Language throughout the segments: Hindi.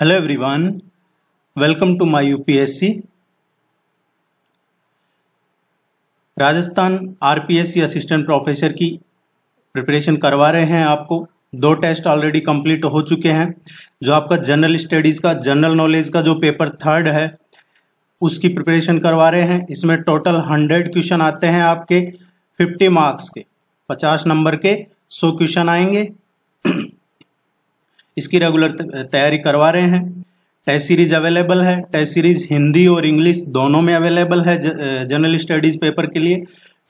Hello everyone, welcome to my UPSC. Rajasthan RPSC assistant professor की प्रिपरेशन करवा रहे हैं आपको। 2 टेस्ट ऑलरेडी कंप्लीट हो चुके हैं। जो आपका जनरल स्टडीज़ का जनरल नॉलेज का जो पेपर 3 है उसकी प्रिपरेशन करवा रहे हैं। इसमें टोटल 100 क्वेश्चन आते हैं आपके 50 मार्क्स के, 50 नंबर के 100 क्वेश्चन आएंगे। इसकी रेगुलर तैयारी करवा रहे हैं। टेस्ट सीरीज अवेलेबल है। टेस्ट सीरीज हिंदी और इंग्लिश दोनों में अवेलेबल है जनरल स्टडीज पेपर के लिए।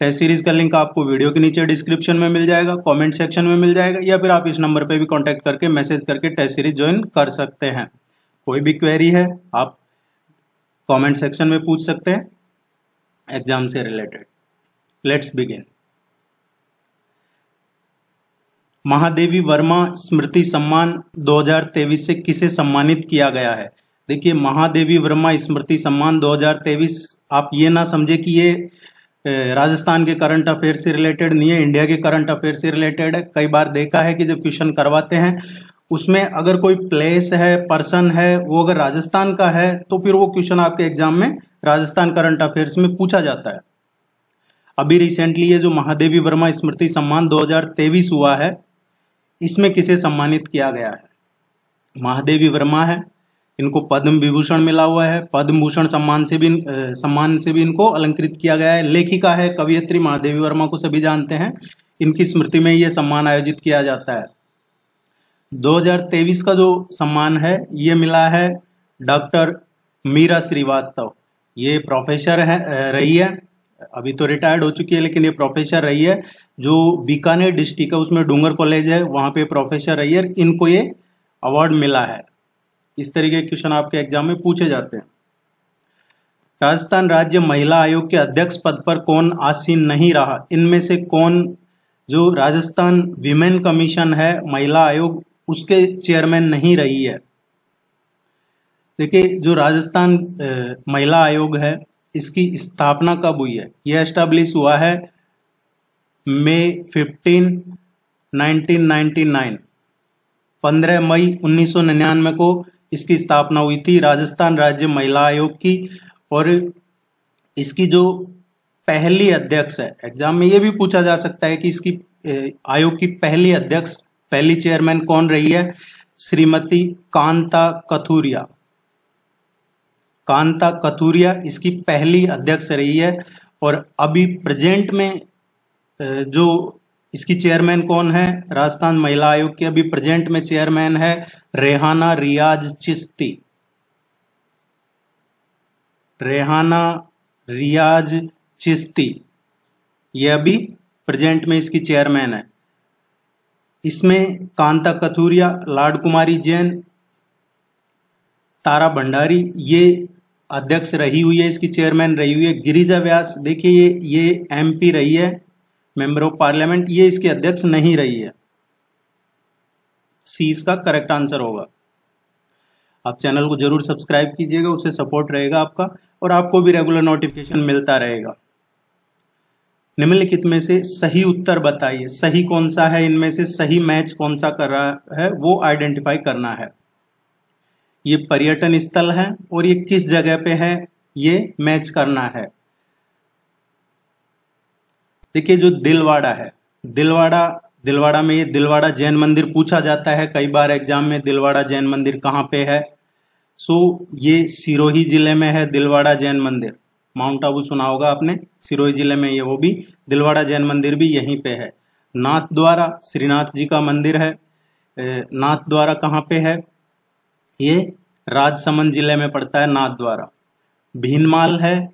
टेस्ट सीरीज का लिंक आपको वीडियो के नीचे डिस्क्रिप्शन में मिल जाएगा, कमेंट सेक्शन में मिल जाएगा, या फिर आप इस नंबर पे भी कांटेक्ट करके मैसेज करके टेस्ट सीरीज ज्वाइन कर सकते हैं। कोई भी क्वेरी है आप कमेंट सेक्शन में पूछ सकते हैं एग्जाम से related. Let's begin. Mahadevi Verma स्मृति सम्मान 2023 से किसे सम्मानित किया गया है? देखिए, महादेवी वर्मा स्मृति सम्मान 2023 आप ये ना समझे कि ये राजस्थान के करंट अफेयर से रिलेटेड नहीं है, इंडिया के करंट अफेयर से रिलेटेड है। कई बार देखा है कि जब क्वेश्चन करवाते हैं उसमें अगर कोई प्लेस है, पर्सन है, वो अगर राजस्थान का है तो फिर वो क्वेश्चन आपके एग्जाम में राजस्थान करंट अफेयर्स में पूछा जाता है। अभी रिसेंटली ये जो महादेवी वर्मा स्मृति सम्मान 2023 हुआ है, इसमें किसे सम्मानित किया गया है? महादेवी वर्मा है, इनको पद्म विभूषण मिला हुआ है। पद्म भूषण सम्मान से भी इनको अलंकृत किया गया है। लेखिका है, कवयित्री महादेवी वर्मा को सभी जानते हैं। इनकी स्मृति में ये सम्मान आयोजित किया जाता है। 2023 का जो सम्मान है ये मिला है डॉक्टर मीरा श्रीवास्तव। ये प्रोफेसर रही है, अभी तो रिटायर्ड हो चुकी है, लेकिन ये प्रोफेसर रही है। जो बीकानेर डिस्ट्रिक्ट है उसमें डूंगर कॉलेज है, वहाँ पे प्रोफेसर रही है। इनको ये अवार्ड मिला है। इस तरीके के क्वेश्चन आपके एग्जाम में पूछे जाते हैं। राजस्थान राज्य महिला आयोग के अध्यक्ष पद पर कौन आसीन नहीं रहा? इनमें से कौन, जो राजस्थान विमेन कमीशन है महिला आयोग, उसके चेयरमैन नहीं रही है? देखिए, जो राजस्थान महिला आयोग है इसकी स्थापना कब हुई है? यह एस्टैब्लिश हुआ है मई 15, 1999। 15 मई 1999 को इसकी स्थापना हुई थी राजस्थान राज्य महिला आयोग की। और इसकी जो पहली अध्यक्ष है, एग्जाम में ये भी पूछा जा सकता है कि इसकी आयोग की पहली अध्यक्ष, पहली चेयरमैन कौन रही है? श्रीमती कांता कथुरिया। कांता कथुरिया इसकी पहली अध्यक्ष रही है। और अभी प्रेजेंट में जो इसकी चेयरमैन कौन है राजस्थान महिला आयोग की? अभी प्रेजेंट में चेयरमैन है रेहाना रियाज चिश्ती। रेहाना रियाज चिश्ती ये अभी प्रेजेंट में इसकी चेयरमैन है। इसमें कांता कथुरिया, लाड कुमारी जैन, तारा भंडारी ये अध्यक्ष रही हुई है, इसकी चेयरमैन रही हुई है। गिरिजा व्यास, देखिए ये एमपी रही है, मेंबर ऑफ पार्लियामेंट, ये इसकी अध्यक्ष नहीं रही है। सी इसका करेक्ट आंसर होगा। आप चैनल को जरूर सब्सक्राइब कीजिएगा, उससे सपोर्ट रहेगा आपका और आपको भी रेगुलर नोटिफिकेशन मिलता रहेगा। निम्नलिखित में से सही उत्तर बताइए। सही कौन सा है? इनमें से सही मैच कौन सा कर रहा है वो आइडेंटिफाई करना है। ये पर्यटन स्थल है और ये किस जगह पे है ये मैच करना है। देखिए, जो दिलवाड़ा है, दिलवाड़ा में ये दिलवाड़ा जैन मंदिर पूछा जाता है कई बार एग्जाम में। दिलवाड़ा जैन मंदिर कहाँ पे है? ये सिरोही जिले में है दिलवाड़ा जैन मंदिर। माउंट आबू सुना होगा आपने, सिरोही जिले में ये वो भी। दिलवाड़ा जैन मंदिर भी यहीं पे है। नाथ द्वारा, श्रीनाथ जी का मंदिर है। नाथ द्वारा कहाँ पे है? ये राजसमंद जिले में पड़ता है नाथ द्वारा। भीनमाल है,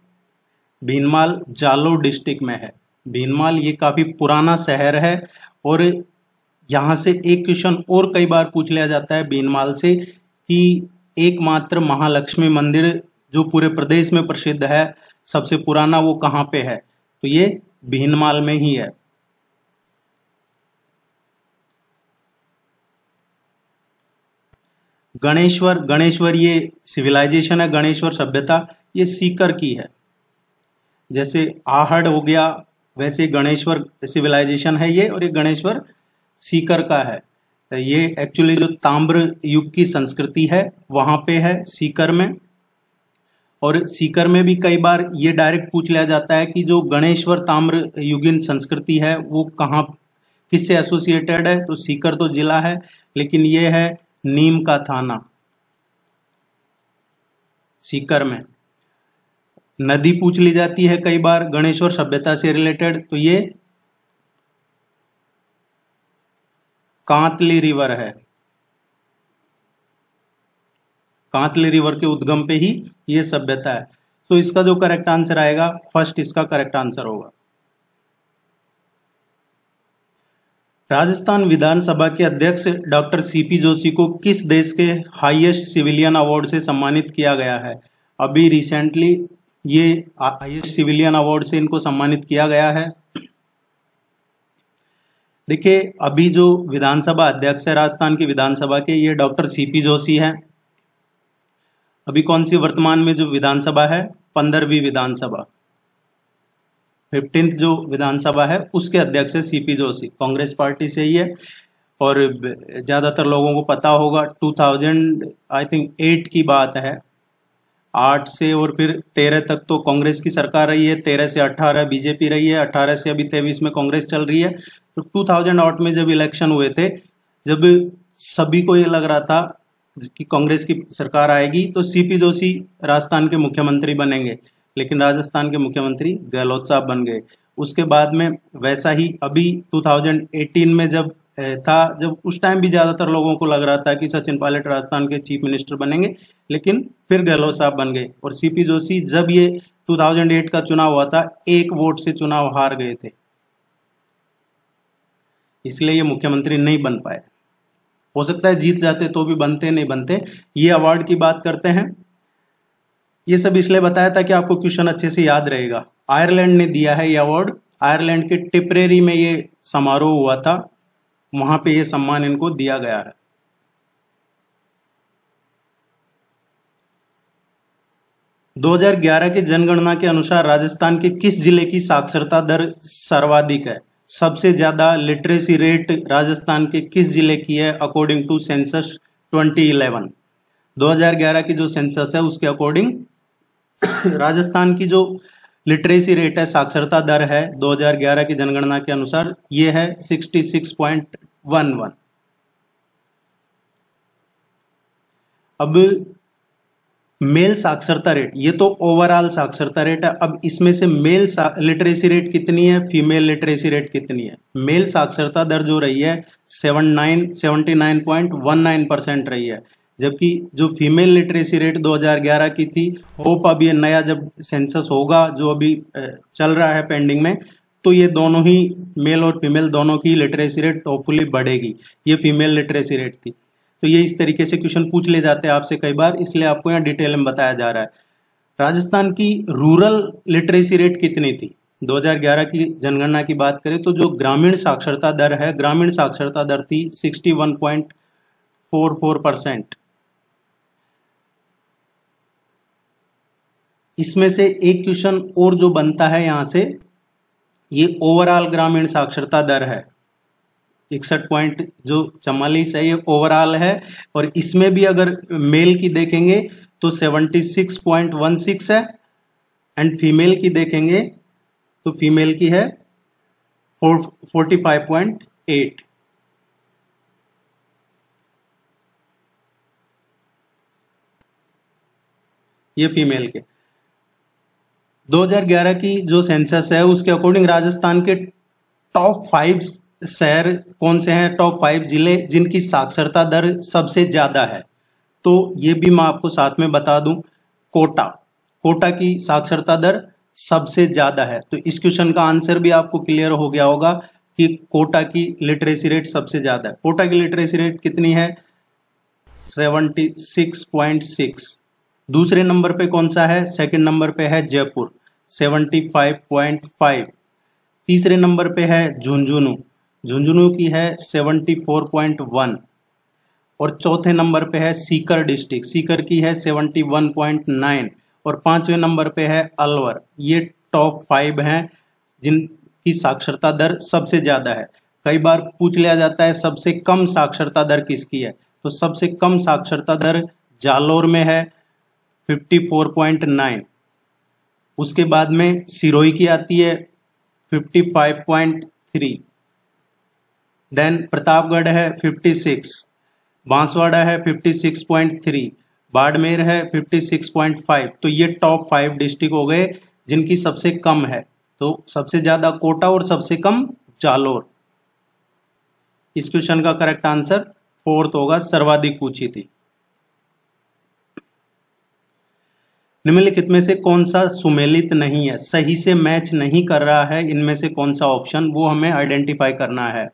भीनमाल जालोर डिस्ट्रिक्ट में है। भीनमाल ये काफी पुराना शहर है और यहाँ से एक क्वेश्चन और कई बार पूछ लिया जाता है भीनमाल से कि एकमात्र महालक्ष्मी मंदिर जो पूरे प्रदेश में प्रसिद्ध है, सबसे पुराना, वो कहाँ पे है? तो ये भीनमाल में ही है। गणेश्वर ये सिविलाइजेशन है, गणेश्वर सभ्यता ये सीकर की है। जैसे आहड़ हो गया वैसे गणेश्वर सिविलाइजेशन है ये, और ये गणेश्वर सीकर का है। ये एक्चुअली जो ताम्र युग की संस्कृति है वहां पे है, सीकर में। और सीकर में भी कई बार ये डायरेक्ट पूछ लिया जाता है कि जो गणेश्वर ताम्र युगीन संस्कृति है वो कहाँ, किससे एसोसिएटेड है। तो सीकर तो जिला है, लेकिन ये है नीम का थाना सीकर में। नदी पूछ ली जाती है कई बार गणेश्वर सभ्यता से रिलेटेड, तो ये कांतली रिवर है। कांतली रिवर के उद्गम पे ही ये सभ्यता है। तो इसका जो करेक्ट आंसर आएगा, फर्स्ट इसका करेक्ट आंसर होगा। राजस्थान विधानसभा के अध्यक्ष डॉक्टर सीपी जोशी को किस देश के हाईएस्ट सिविलियन अवार्ड से सम्मानित किया गया है? अभी रिसेंटली ये हाईएस्ट सिविलियन अवार्ड से इनको सम्मानित किया गया है। देखिए, अभी जो विधानसभा अध्यक्ष है राजस्थान की विधानसभा के, ये डॉक्टर सीपी जोशी हैं। अभी कौन सी वर्तमान में जो विधानसभा है, 15वीं विधानसभा, 15th जो विधानसभा है उसके अध्यक्ष है सीपी जोशी, कांग्रेस पार्टी से ही है। और ज्यादातर लोगों को पता होगा 2008 की बात है, 8 से और फिर 13 तक तो कांग्रेस की सरकार रही है, 13 से 18 बीजेपी रही है, 18 से अभी 23 में कांग्रेस चल रही है। तो 2008 में जब इलेक्शन हुए थे, जब सभी को ये लग रहा था कि कांग्रेस की सरकार आएगी तो सीपी जोशी राजस्थान के मुख्यमंत्री बनेंगे, लेकिन राजस्थान के मुख्यमंत्री गहलोत साहब बन गए। उसके बाद में वैसा ही अभी 2018 में जब था, जब उस टाइम भी ज्यादातर लोगों को लग रहा था कि सचिन पायलट राजस्थान के चीफ मिनिस्टर बनेंगे, लेकिन फिर गहलोत साहब बन गए। और सीपी जोशी जब ये 2008 का चुनाव हुआ था, 1 वोट से चुनाव हार गए थे, इसलिए ये मुख्यमंत्री नहीं बन पाए। हो सकता है जीत जाते तो भी बनते, नहीं बनते। ये अवार्ड की बात करते हैं, ये सब इसलिए बताया था कि आपको क्वेश्चन अच्छे से याद रहेगा। आयरलैंड ने दिया है ये अवार्ड, आयरलैंड के टिपरेरी में ये समारोह हुआ था, वहां पे ये सम्मान इनको दिया गया है। दो 2011 के जनगणना के अनुसार राजस्थान के किस जिले की साक्षरता दर सर्वाधिक है? सबसे ज्यादा लिटरेसी रेट राजस्थान के किस जिले की है अकॉर्डिंग टू सेंसस 2011? 2011 की जो सेंसस है उसके अकॉर्डिंग राजस्थान की जो लिटरेसी रेट है, साक्षरता दर है 2011 की जनगणना के अनुसार, ये है 66.11। अब मेल साक्षरता रेट, ये तो ओवरऑल साक्षरता रेट है। अब इसमें से मेल लिटरेसी रेट कितनी है, फीमेल लिटरेसी रेट कितनी है? मेल साक्षरता दर जो रही है 79.19% रही है, जबकि जो फीमेल लिटरेसी रेट 2011 की थी, होप अब ये नया जब सेंसस होगा जो अभी चल रहा है पेंडिंग में, तो ये दोनों ही मेल और फीमेल दोनों की लिटरेसी रेट होपफुली बढ़ेगी। ये फीमेल लिटरेसी रेट थी। तो ये इस तरीके से क्वेश्चन पूछ ले जाते हैं आपसे कई बार, इसलिए आपको यहाँ डिटेल में बताया जा रहा है। राजस्थान की रूरल लिटरेसी रेट कितनी थी? 2011 की जनगणना की बात करें तो जो ग्रामीण साक्षरता दर है, ग्रामीण साक्षरता दर थी 61.44%। इसमें से एक क्वेश्चन और जो बनता है यहां से, ये ओवरऑल ग्रामीण साक्षरता दर है 61 पॉइंट जो 44 है, ये ओवरऑल है। और इसमें भी अगर मेल की देखेंगे तो 76.16 है, एंड फीमेल की देखेंगे तो फीमेल की है 45.8। ये फीमेल के 2011 की जो सेंसस है उसके अकॉर्डिंग राजस्थान के टॉप 5 शहर कौन से हैं, टॉप 5 जिले जिनकी साक्षरता दर सबसे ज्यादा है? तो ये भी मैं आपको साथ में बता दूं, कोटा की साक्षरता दर सबसे ज्यादा है। तो इस क्वेश्चन का आंसर भी आपको क्लियर हो गया होगा कि कोटा की लिटरेसी रेट सबसे ज्यादा है। कोटा की लिटरेसी रेट कितनी है? 76.6। दूसरे नंबर पे कौन सा है? सेकंड नंबर पे है जयपुर 75.5। तीसरे नंबर पे है झुंझुनू की है 74.1। और चौथे नंबर पे है सीकर डिस्ट्रिक्ट, सीकर की है 71.9। और 5वें नंबर पे है अलवर। ये टॉप 5 हैं जिनकी साक्षरता दर सबसे ज्यादा है। कई बार पूछ लिया जाता है सबसे कम साक्षरता दर किसकी है, तो सबसे कम साक्षरता दर जालोर में है 54.9। उसके बाद में सिरोही की आती है 55.3, देन प्रतापगढ़ है 56, बांसवाड़ा है 56.3, बाड़मेर है 56.5। तो ये टॉप 5 डिस्ट्रिक्ट हो गए जिनकी सबसे कम है। तो सबसे ज्यादा कोटा और सबसे कम जालोर। इस क्वेश्चन का करेक्ट आंसर 4th होगा, सर्वाधिक पूछी थी। निम्नलिखित में से कौन सा सुमेलित नहीं है, सही से मैच नहीं कर रहा है, इनमें से कौन सा ऑप्शन, वो हमें आइडेंटिफाई करना है।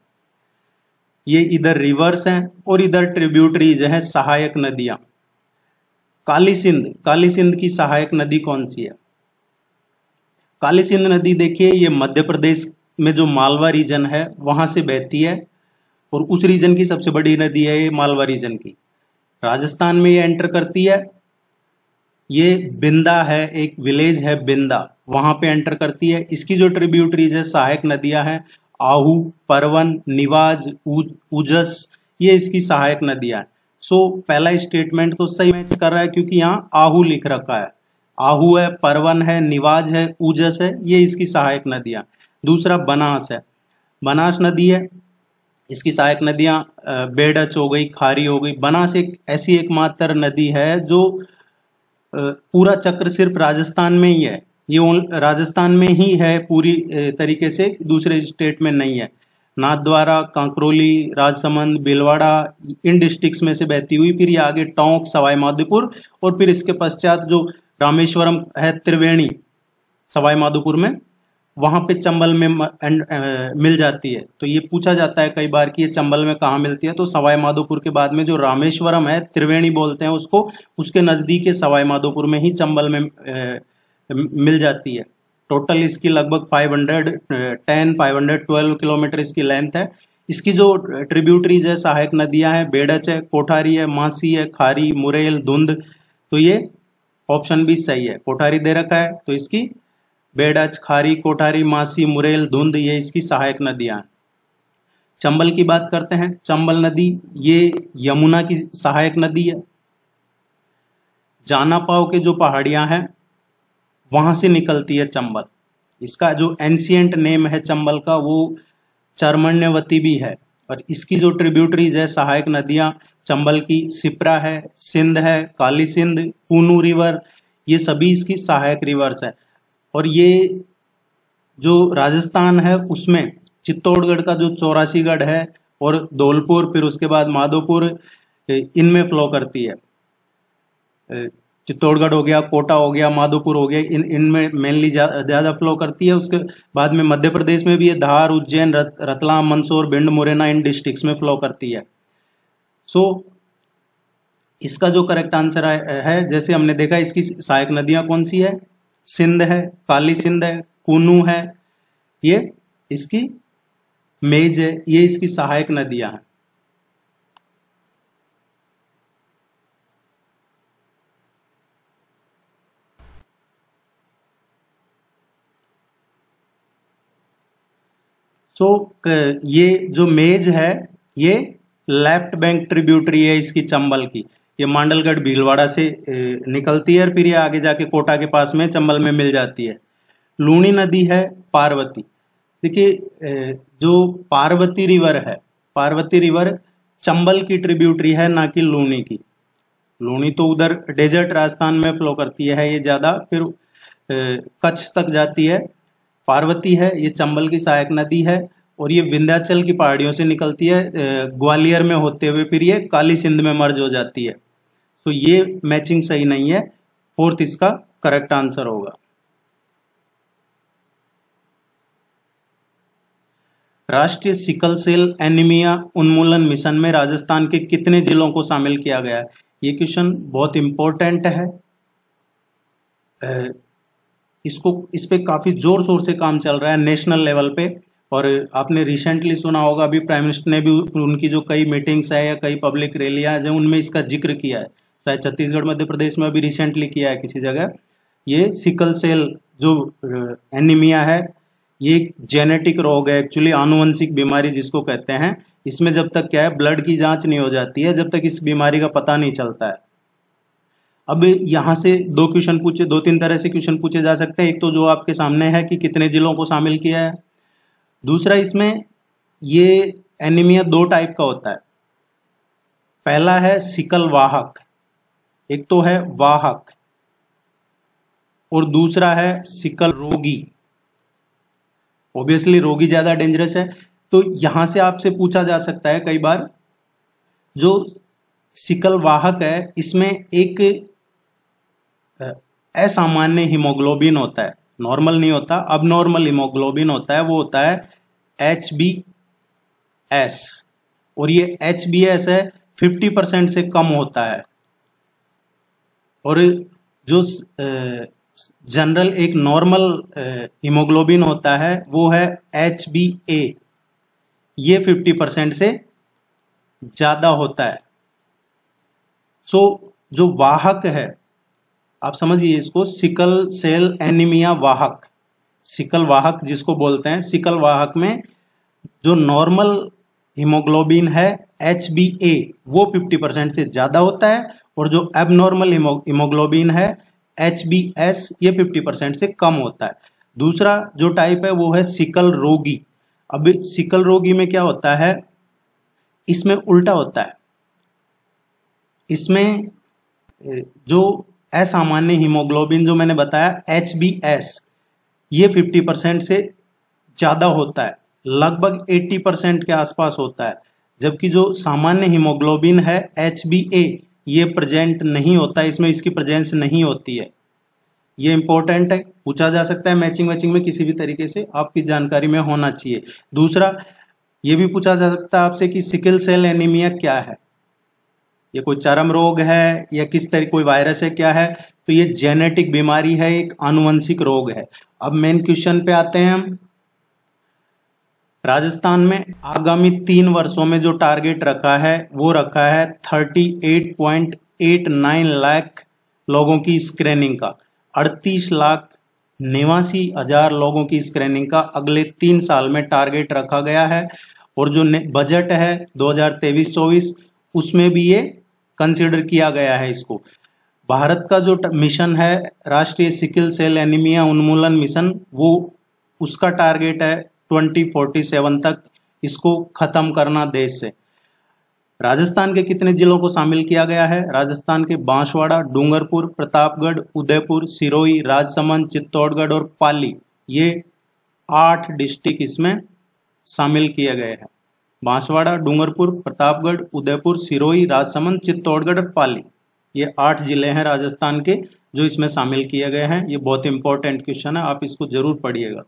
ये इधर रिवर्स हैं और इधर ट्रिब्यूटरीज हैं, सहायक नदियां। काली सिंध की सहायक नदी कौन सी है? काली सिंध नदी देखिए, ये मध्य प्रदेश में जो मालवा रीजन है वहां से बहती है और उस रीजन की सबसे बड़ी नदी है ये मालवा रीजन की। राजस्थान में ये एंटर करती है, ये बिंदा है, एक विलेज है बिंदा, वहां पे एंटर करती है। इसकी जो ट्रिब्यूटरीज है, सहायक नदियां हैं, आहू, परवन, निवाज, उजस, ये इसकी सहायक नदियां हैं। सो पहला स्टेटमेंट तो सही मैच कर रहा है क्योंकि यहाँ आहू लिख रखा है, आहू है, परवन है, निवाज है, उजस है, ये इसकी सहायक नदियां। दूसरा बनास है, बनास नदी है, इसकी सहायक नदियां बेडच हो गई, खारी हो गई। बनास एक ऐसी एकमात्र नदी है जो पूरा चक्र सिर्फ राजस्थान में ही है, ये राजस्थान में ही है पूरी तरीके से, दूसरे स्टेट में नहीं है। नाथद्वारा, कांकरोली, राजसमंद, भीलवाड़ा, इन डिस्ट्रिक्ट्स में से बहती हुई फिर ये आगे टोंक, सवाई माधोपुर और फिर इसके पश्चात जो रामेश्वरम है, त्रिवेणी, सवाई माधोपुर में, वहां पे चंबल में मिल जाती है। तो ये पूछा जाता है कई बार कि ये चंबल में कहाँ मिलती है, तो सवाई माधोपुर के बाद में जो रामेश्वरम है, त्रिवेणी बोलते हैं उसको, उसके नजदीक है सवाई माधोपुर में ही चंबल में मिल जाती है। टोटल इसकी लगभग 512 किलोमीटर इसकी लेंथ है। इसकी जो ट्रिब्यूटरीज है, सहायक नदियां हैं, बेडच है, कोठारी है, मासी है, खारी, मुरेल, धुंध। तो ये ऑप्शन भी सही है, कोठारी दे रखा है तो इसकी बेडच, खारी, कोठारी, मासी, मुरेल, धुंध, ये इसकी सहायक नदियां हैं। चंबल की बात करते हैं, चंबल नदी ये यमुना की सहायक नदी है। जानापाव के जो पहाड़ियां हैं वहां से निकलती है चंबल। इसका जो एंशियंट नेम है चंबल का वो चरमण्यवती भी है। और इसकी जो ट्रिब्यूटरीज है, सहायक नदियां चंबल की, सिप्रा है, सिंध है, काली सिंध, कूनू रिवर, ये सभी इसकी सहायक रिवर्स है। और ये जो राजस्थान है उसमें चित्तौड़गढ़ का जो 84गढ़ है और धौलपुर, फिर उसके बाद माधोपुर, इनमें फ्लो करती है। चित्तौड़गढ़ हो गया, कोटा हो गया, माधोपुर हो गया, इनमें मेनली ज्यादा फ्लो करती है। उसके बाद में मध्य प्रदेश में भी ये धार, उज्जैन, रतलाम, मंदसौर, भिंड, मुरैना, इन डिस्ट्रिक्ट्स में फ्लो करती है। सो इसका जो करेक्ट आंसर है, जैसे हमने देखा, इसकी सहायक नदियां कौन सी है, सिंध है, काली सिंध है, कूनू है, ये इसकी मेज है, ये इसकी सहायक नदियां हैं। ये जो मेज है ये लेफ्ट बैंक ट्रिब्यूटरी है इसकी चंबल की। ये मांडलगढ़ भीलवाड़ा से निकलती है और फिर ये आगे जाके कोटा के पास में चंबल में मिल जाती है। लूणी नदी है पार्वती। देखिए जो पार्वती रिवर है, पार्वती रिवर चंबल की ट्रिब्यूटरी है, ना कि लूणी की। लूणी तो उधर डेजर्ट राजस्थान में फ्लो करती है, ये ज्यादा फिर कच्छ तक जाती है। पार्वती है ये चंबल की सहायक नदी है और ये विंध्याचल की पहाड़ियों से निकलती है, ग्वालियर में होते हुए फिर ये काली सिंध में मर्ज हो जाती है। तो ये मैचिंग सही नहीं है, 4th इसका करेक्ट आंसर होगा। राष्ट्रीय सिकल सेल एनीमिया उन्मूलन मिशन में राजस्थान के कितने जिलों को शामिल किया गया है? ये क्वेश्चन बहुत इंपॉर्टेंट है। इस पे काफी जोर शोर से काम चल रहा है नेशनल लेवल पे। और आपने रिसेंटली सुना होगा, अभी प्राइम मिनिस्टर ने भी उनकी जो कई मीटिंग्स है या कई पब्लिक रैलियां हैं उनमें इसका जिक्र किया है। शायद छत्तीसगढ़, मध्य प्रदेश में अभी रिसेंटली किया है किसी जगह। ये सिकल सेल जो एनीमिया है ये एक जेनेटिक रोग है, एक्चुअली आनुवंशिक बीमारी जिसको कहते हैं। इसमें जब तक क्या है, ब्लड की जांच नहीं हो जाती है, जब तक इस बीमारी का पता नहीं चलता है। अब यहां से दो तीन तरह से क्वेश्चन पूछे जा सकते हैं। एक तो जो आपके सामने है कि कितने जिलों को शामिल किया है। दूसरा, इसमें ये एनीमिया दो टाइप का होता है। पहला है सिकल वाहक, एक तो है वाहक, और दूसरा है सिकल रोगी। ऑब्वियसली रोगी ज्यादा डेंजरस है। तो यहां से आपसे पूछा जा सकता है कई बार, जो सिकल वाहक है इसमें एक असामान्य हीमोग्लोबिन होता है, नॉर्मल नहीं होता, अब नॉर्मल हीमोग्लोबिन होता है, वो होता है HbS, और ये HbS है 50% से कम होता है। और जो जनरल एक नॉर्मल हीमोग्लोबिन होता है वो है HbA, ये 50% से ज्यादा होता है। सो जो वाहक है, आप समझिए इसको, सिकल सेल एनीमिया वाहक, सिकल वाहक जिसको बोलते हैं, सिकल वाहक में जो नॉर्मल हीमोग्लोबिन है HbA वो 50% से ज्यादा होता है, और जो एबनॉर्मल हीमोग्लोबिन है HbS ये 50% से कम होता है। दूसरा जो टाइप है वो है सिकल रोगी। अब सिकल रोगी में क्या होता है, इसमें उल्टा होता है। इसमें जो असामान्य हीमोग्लोबिन जो मैंने बताया HbS ये 50% से ज्यादा होता है, लगभग 80% के आसपास होता है, जबकि जो सामान्य हीमोग्लोबिन है HbA ये प्रेजेंट नहीं होता है, इसमें इसकी प्रेजेंस नहीं होती है। ये इंपॉर्टेंट है, पूछा जा सकता है मैचिंग में किसी भी तरीके से, आपकी जानकारी में होना चाहिए। दूसरा, ये भी पूछा जा सकता है आपसे कि सिकल सेल एनीमिया क्या है, ये कोई चरम रोग है या किस तरह कोई वायरस है, क्या है? तो ये जेनेटिक बीमारी है, एक आनुवंशिक रोग है। अब मेन क्वेश्चन पे आते हैं हम। राजस्थान में आगामी 3 वर्षों में जो टारगेट रखा है वो रखा है 38.89 लाख लोगों की स्क्रीनिंग का, 38,89,000 लोगों की स्क्रीनिंग का अगले 3 साल में टारगेट रखा गया है। और जो बजट है 2023-24 उसमें भी ये कंसिडर किया गया है इसको। भारत का जो मिशन है राष्ट्रीय सिकल सेल एनीमिया उन्मूलन मिशन, वो उसका टारगेट है 2047 तक इसको खत्म करना देश से। राजस्थान के कितने जिलों को शामिल किया गया है? राजस्थान के बांसवाड़ा, डूंगरपुर, प्रतापगढ़, उदयपुर, सिरोही, राजसमंद, चित्तौड़गढ़ और पाली, ये 8 डिस्ट्रिक्ट इसमें शामिल किए गए हैं। बांसवाड़ा, डूंगरपुर, प्रतापगढ़, उदयपुर, सिरोही, राजसमंद, चित्तौड़गढ़ और पाली, ये 8 जिले हैं राजस्थान के जो इसमें शामिल किए गए हैं। ये बहुत इंपॉर्टेंट क्वेश्चन है, आप इसको जरूर पढ़िएगा।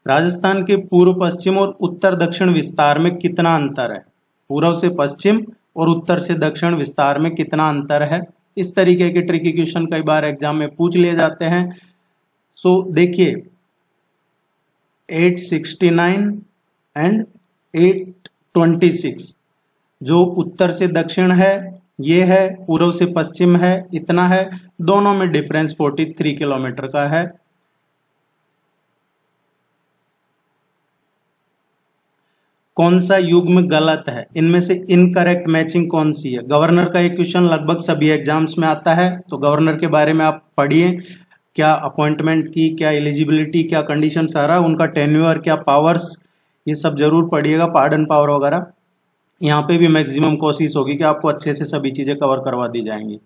राजस्थान के पूर्व पश्चिम और उत्तर दक्षिण विस्तार में कितना अंतर है? पूर्व से पश्चिम और उत्तर से दक्षिण विस्तार में कितना अंतर है? इस तरीके के ट्रिकी क्वेश्चन कई बार एग्जाम में पूछ लिए जाते हैं। सो देखिए 869 एंड 826, जो उत्तर से दक्षिण है ये है, पूर्व से पश्चिम है इतना है, दोनों में डिफरेंस 43 किलोमीटर का है। कौन सा युग्म गलत है? इनमें से इनकरेक्ट मैचिंग कौन सी है? गवर्नर का एक क्वेश्चन लगभग सभी एग्जाम्स में आता है, तो गवर्नर के बारे में आप पढ़िए, क्या अपॉइंटमेंट की, क्या एलिजिबिलिटी, क्या कंडीशन, सारा उनका टेन्योर, क्या पावर्स, ये सब जरूर पढ़िएगा, पार्डन पावर वगैरह। यहाँ पे भी मैक्सिमम कोशिश होगी कि आपको अच्छे से सभी चीजें कवर करवा दी जाएंगी।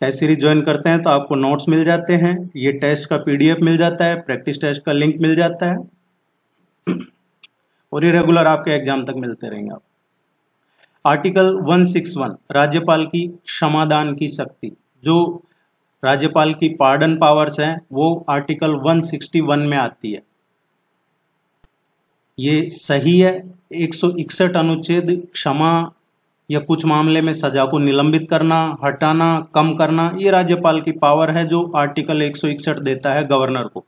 टेस्ट सीरीज ज्वाइन करते हैं तो आपको नोट्स मिल जाते हैं, ये टेस्ट का PDF मिल जाता है, प्रैक्टिस टेस्ट का लिंक मिल जाता है, और ये रेगुलर आपके एग्जाम तक मिलते रहेंगे। आप आर्टिकल 161 राज्यपाल की क्षमादान की शक्ति, जो राज्यपाल की पार्डन पावर्स हैं वो आर्टिकल 161 में आती है। ये सही है। 161 अनुच्छेद क्षमा या कुछ मामले में सजा को निलंबित करना, हटाना, कम करना, ये राज्यपाल की पावर है जो आर्टिकल 161 देता है गवर्नर को।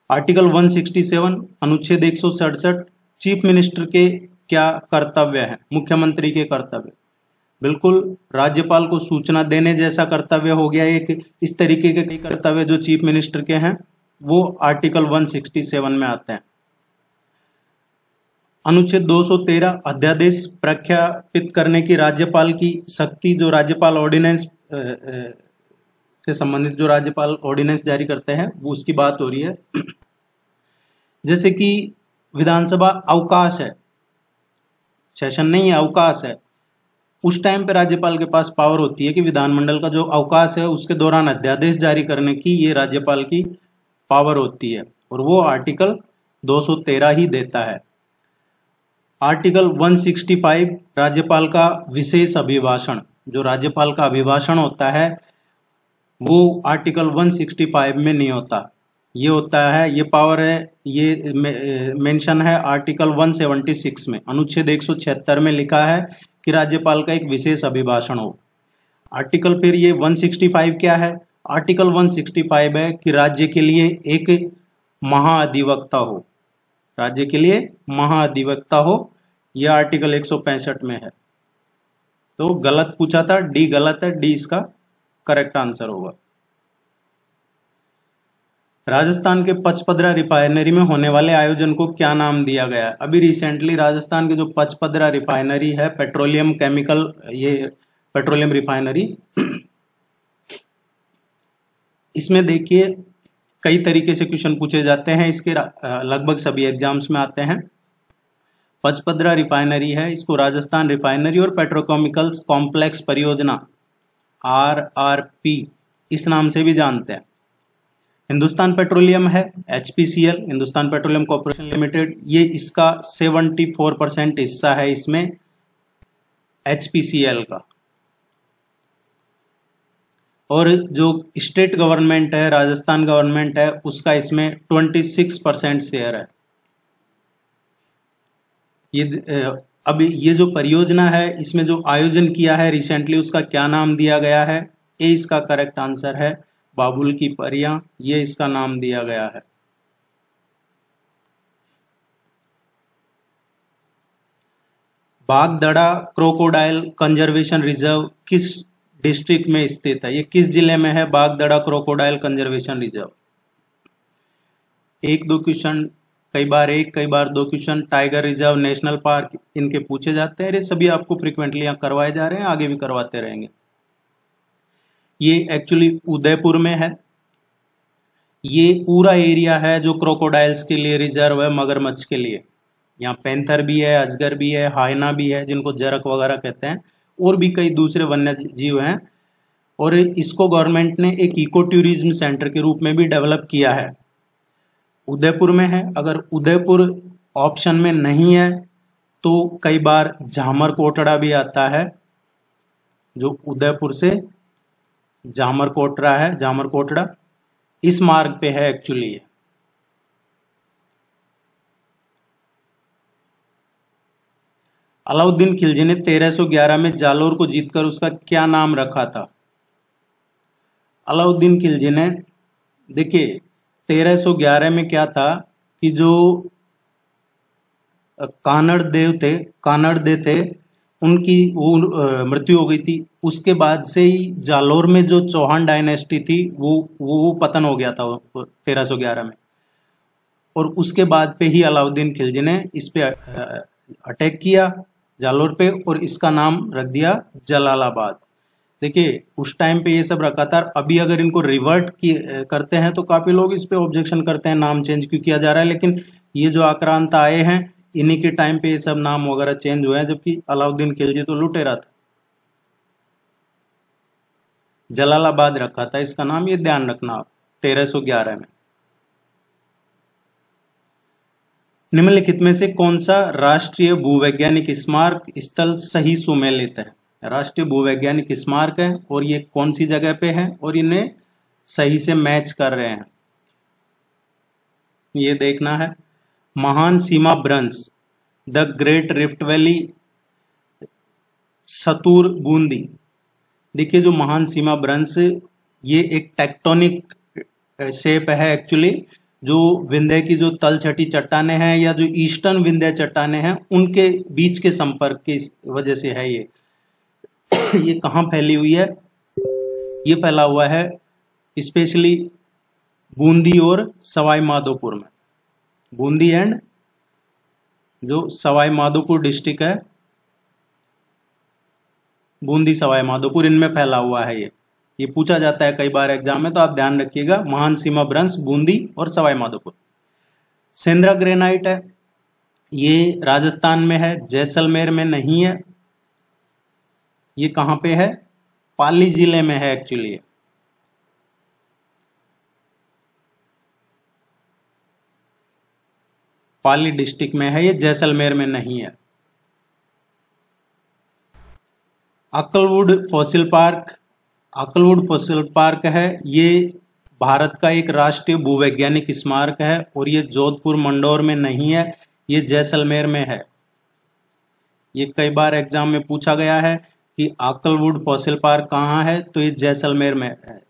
आर्टिकल 167 अनुच्छेद 167 चीफ मिनिस्टर के क्या कर्तव्य है, मुख्यमंत्री के कर्तव्य। बिल्कुल राज्यपाल को सूचना देने जैसा कर्तव्य हो गया। एक इस तरीके के कई कर्तव्य जो चीफ मिनिस्टर के हैं वो आर्टिकल 167 में आते हैं। अनुच्छेद 213 अध्यादेश प्रख्यापित करने की राज्यपाल की शक्ति, जो राज्यपाल ऑर्डिनेंस से संबंधित जो राज्यपाल ऑर्डिनेंस जारी करते हैं वो उसकी बात हो रही है। जैसे कि विधानसभा अवकाश है, सेशन नहीं है, अवकाश है, उस टाइम पे राज्यपाल के पास पावर होती है कि विधानमंडल का जो अवकाश है उसके दौरान अध्यादेश जारी करने की ये राज्यपाल की पावर होती है, और वो आर्टिकल 213 ही देता है। आर्टिकल 165 राज्यपाल का विशेष अभिभाषण, जो राज्यपाल का अभिभाषण होता है वो आर्टिकल 165 में नहीं होता, ये होता है, ये पावर है, ये मेंशन है आर्टिकल 176 में। अनुच्छेद 176 में लिखा है कि राज्यपाल का एक विशेष अभिभाषण हो। आर्टिकल फिर ये 165 क्या है? आर्टिकल 165 है कि राज्य के लिए एक महाअधिवक्ता हो, राज्य के लिए महाअधिवक्ता हो, यह आर्टिकल 165 में है। तो गलत पूछा था, डी गलत है, डी इसका करेक्ट आंसर होगा। राजस्थान के पचपदरा रिफाइनरी में होने वाले आयोजन को क्या नाम दिया गया है? अभी रिसेंटली राजस्थान के जो पचपदरा रिफाइनरी है, पेट्रोलियम केमिकल, ये पेट्रोलियम रिफाइनरी, इसमें देखिए कई तरीके से क्वेश्चन पूछे जाते हैं, इसके लगभग सभी एग्जाम्स में आते हैं। पचपदरा रिफाइनरी है, इसको राजस्थान रिफाइनरी और पेट्रोकेमिकल्स कॉम्प्लेक्स परियोजना RRP इस नाम से भी जानते हैं। हिंदुस्तान पेट्रोलियम है HPCL, Hindustan petroleum corporation limited, ये इसका 74% हिस्सा है इसमें HPCL का। और जो स्टेट गवर्नमेंट है, राजस्थान गवर्नमेंट है, उसका इसमें 26% शेयर है। ये अब ये जो परियोजना है इसमें जो आयोजन किया है रिसेंटली उसका क्या नाम दिया गया है? ए इसका करेक्ट आंसर है, बाबुल की परियां, ये इसका नाम दिया गया है। बागदड़ा क्रोकोडाइल कंजर्वेशन रिजर्व किस डिस्ट्रिक्ट में स्थित है? ये किस जिले में है बागदड़ा क्रोकोडाइल कंजर्वेशन रिजर्व? एक दो क्वेश्चन, कई बार एक, कई बार दो question, tiger reserve, national park, इनके पूछे जाते हैं। ये सभी आपको फ्रिक्वेंटली यहाँ करवाए जा रहे हैं, आगे भी करवाते रहेंगे। ये एक्चुअली उदयपुर में है। ये पूरा एरिया है जो क्रोकोडाइल्स के लिए रिजर्व है, मगरमच्छ के लिए। यहाँ पैंथर भी है, अजगर भी है, हाइना भी है जिनको जरक वगैरह कहते हैं, और भी कई दूसरे वन्य जीव हैं। और इसको गवर्नमेंट ने एक इको टूरिज्म सेंटर के रूप में भी डेवलप किया है। उदयपुर में है। अगर उदयपुर ऑप्शन में नहीं है तो कई बार झामर कोटड़ा भी आता है, जो उदयपुर से झामर कोटड़ा है, झामर कोटड़ा इस मार्ग पे है एक्चुअली। अलाउद्दीन खिलजी ने 1311 में जालोर को जीतकर उसका क्या नाम रखा था? अलाउद्दीन खिलजी ने, देखिए 1311 में क्या था कि जो कानड़ देव थे उनकी वो मृत्यु हो गई थी। उसके बाद से ही जालोर में जो चौहान डायनेस्टी थी वो पतन हो गया था 1311 में। और उसके बाद पे ही अलाउद्दीन खिलजी ने इस पे अटैक किया जालोर पे, और इसका नाम रख दिया जलालाबाद। देखिए उस टाइम पे ये सब रखा था। अभी अगर इनको रिवर्ट करते हैं तो काफी लोग इस पे ऑब्जेक्शन करते हैं, नाम चेंज क्यों किया जा रहा है, लेकिन ये जो आक्रांत आए हैं इन्हीं के टाइम पे ये सब नाम वगैरह चेंज हुए हैं, जबकि अलाउद्दीन खिलजी तो लुटेरा था। जलालाबाद रखा था इसका नाम, ये ध्यान रखना 1311 में। निम्नलिखित में से कौन सा राष्ट्रीय भूवैज्ञानिक स्मारक स्थल सही सुमेलित है? राष्ट्रीय भूवैज्ञानिक स्मारक है और ये कौन सी जगह पे है और इन्हें सही से मैच कर रहे हैं, ये देखना है। महान सीमा भ्रंश, the great rift valley, Satur Bundi. देखिए जो महान सीमा भ्रंश, ये एक टेक्टोनिक शेप है एक्चुअली, जो विंध्य की जो तल छठी चट्टाने हैं या जो ईस्टर्न विंध्य चट्टाने हैं उनके बीच के संपर्क की वजह से है ये। ये कहाँ फैली हुई है? ये फैला हुआ है स्पेशली बूंदी और सवाई माधोपुर में। बूंदी एंड जो सवाई माधोपुर डिस्ट्रिक्ट है, बूंदी सवाई माधोपुर, इनमें फैला हुआ है ये पूछा जाता है कई बार एग्जाम में, तो आप ध्यान रखिएगा। महान सीमा भ्रंश बूंदी और सवाई माधोपुर। सेंद्रा ग्रेनाइट है, ये राजस्थान में है, जैसलमेर में नहीं है। ये कहाँ पे है? पाली जिले में है एक्चुअली। पाली डिस्ट्रिक्ट में है ये, जैसलमेर में नहीं है। अक्कलवुड फॉसिल पार्क, अक्कलवुड फॉसिल पार्क है, ये भारत का एक राष्ट्रीय भूवैज्ञानिक स्मारक है और ये जोधपुर मंडौर में नहीं है, ये जैसलमेर में है। ये कई बार एग्जाम में पूछा गया है कि अक्कलवुड फॉसिल पार्क कहाँ है, तो ये जैसलमेर में है।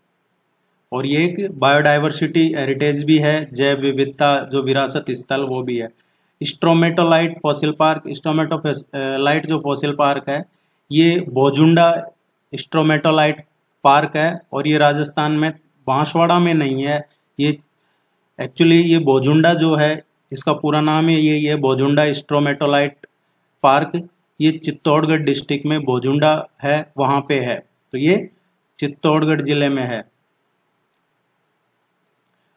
और ये एक बायोडाइवर्सिटी हेरिटेज भी है, जैव विविधता जो विरासत स्थल वो भी है। स्ट्रोमेटोलाइट फॉसिल पार्क, स्ट्रोमेटोलाइट जो फॉसिल पार्क है ये भोजुंडा स्ट्रोमेटोलाइट पार्क है और ये राजस्थान में बांसवाड़ा में नहीं है। ये एक्चुअली ये भोजुंडा जो है इसका पूरा नाम है ये भोजुंडा स्ट्रोमेटोलाइट पार्क, ये चित्तौड़गढ़ डिस्ट्रिक्ट में भोजुंडा है, वहाँ पे है, तो ये चित्तौड़गढ़ जिले में है।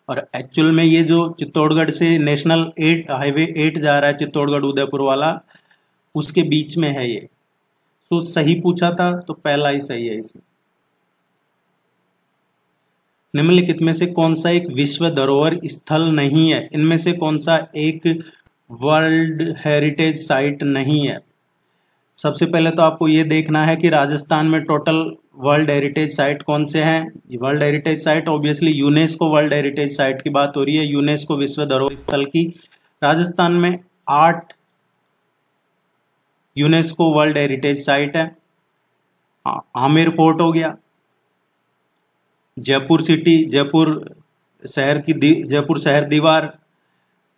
और एक्चुअल में ये जो चित्तौड़गढ़ से नेशनल 8 हाईवे 8 जा रहा है चित्तौड़गढ़ उदयपुर वाला, उसके बीच में है ये। तो सही पूछा था तो पहला ही सही है इसमें। निम्नलिखित में से कौन सा एक विश्व धरोहर स्थल नहीं है? इनमें से कौन सा एक वर्ल्ड हेरिटेज साइट नहीं है? सबसे पहले तो आपको ये देखना है कि राजस्थान में टोटल वर्ल्ड हेरिटेज साइट कौन से हैं। World heritage site obviously UNESCO world heritage site की बात हो रही है, यूनेस्को विश्व धरोहर स्थल की। राजस्थान में 8 यूनेस्को वर्ल्ड हेरिटेज साइट है। आमेर फोर्ट हो गया, जयपुर सिटी, जयपुर शहर दीवार,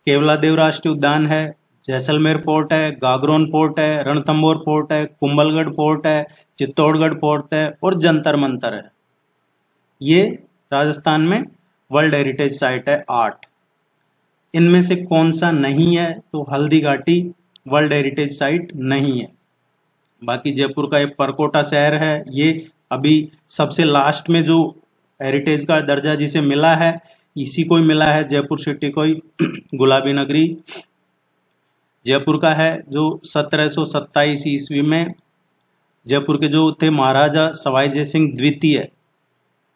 केवलादेव राष्ट्रीय उद्यान है, जैसलमेर फोर्ट है, गागरोन फोर्ट है, रणथंभौर फोर्ट है, कुंभलगढ़ फोर्ट है, चित्तौड़गढ़ फोर्ट है और जंतर मंतर है। ये राजस्थान में वर्ल्ड हेरिटेज साइट है 8। इनमें से कौन सा नहीं है? तो Haldi Ghati world heritage site नहीं है। बाकी जयपुर का एक परकोटा शहर है, ये अभी सबसे लास्ट में जो हेरिटेज का दर्जा जिसे मिला है इसी को ही मिला है, जयपुर सिटी को ही। गुलाबी नगरी जयपुर का है, जो 1727 ईस्वी में जयपुर के जो थे महाराजा सवाई जय सिंह द्वितीय,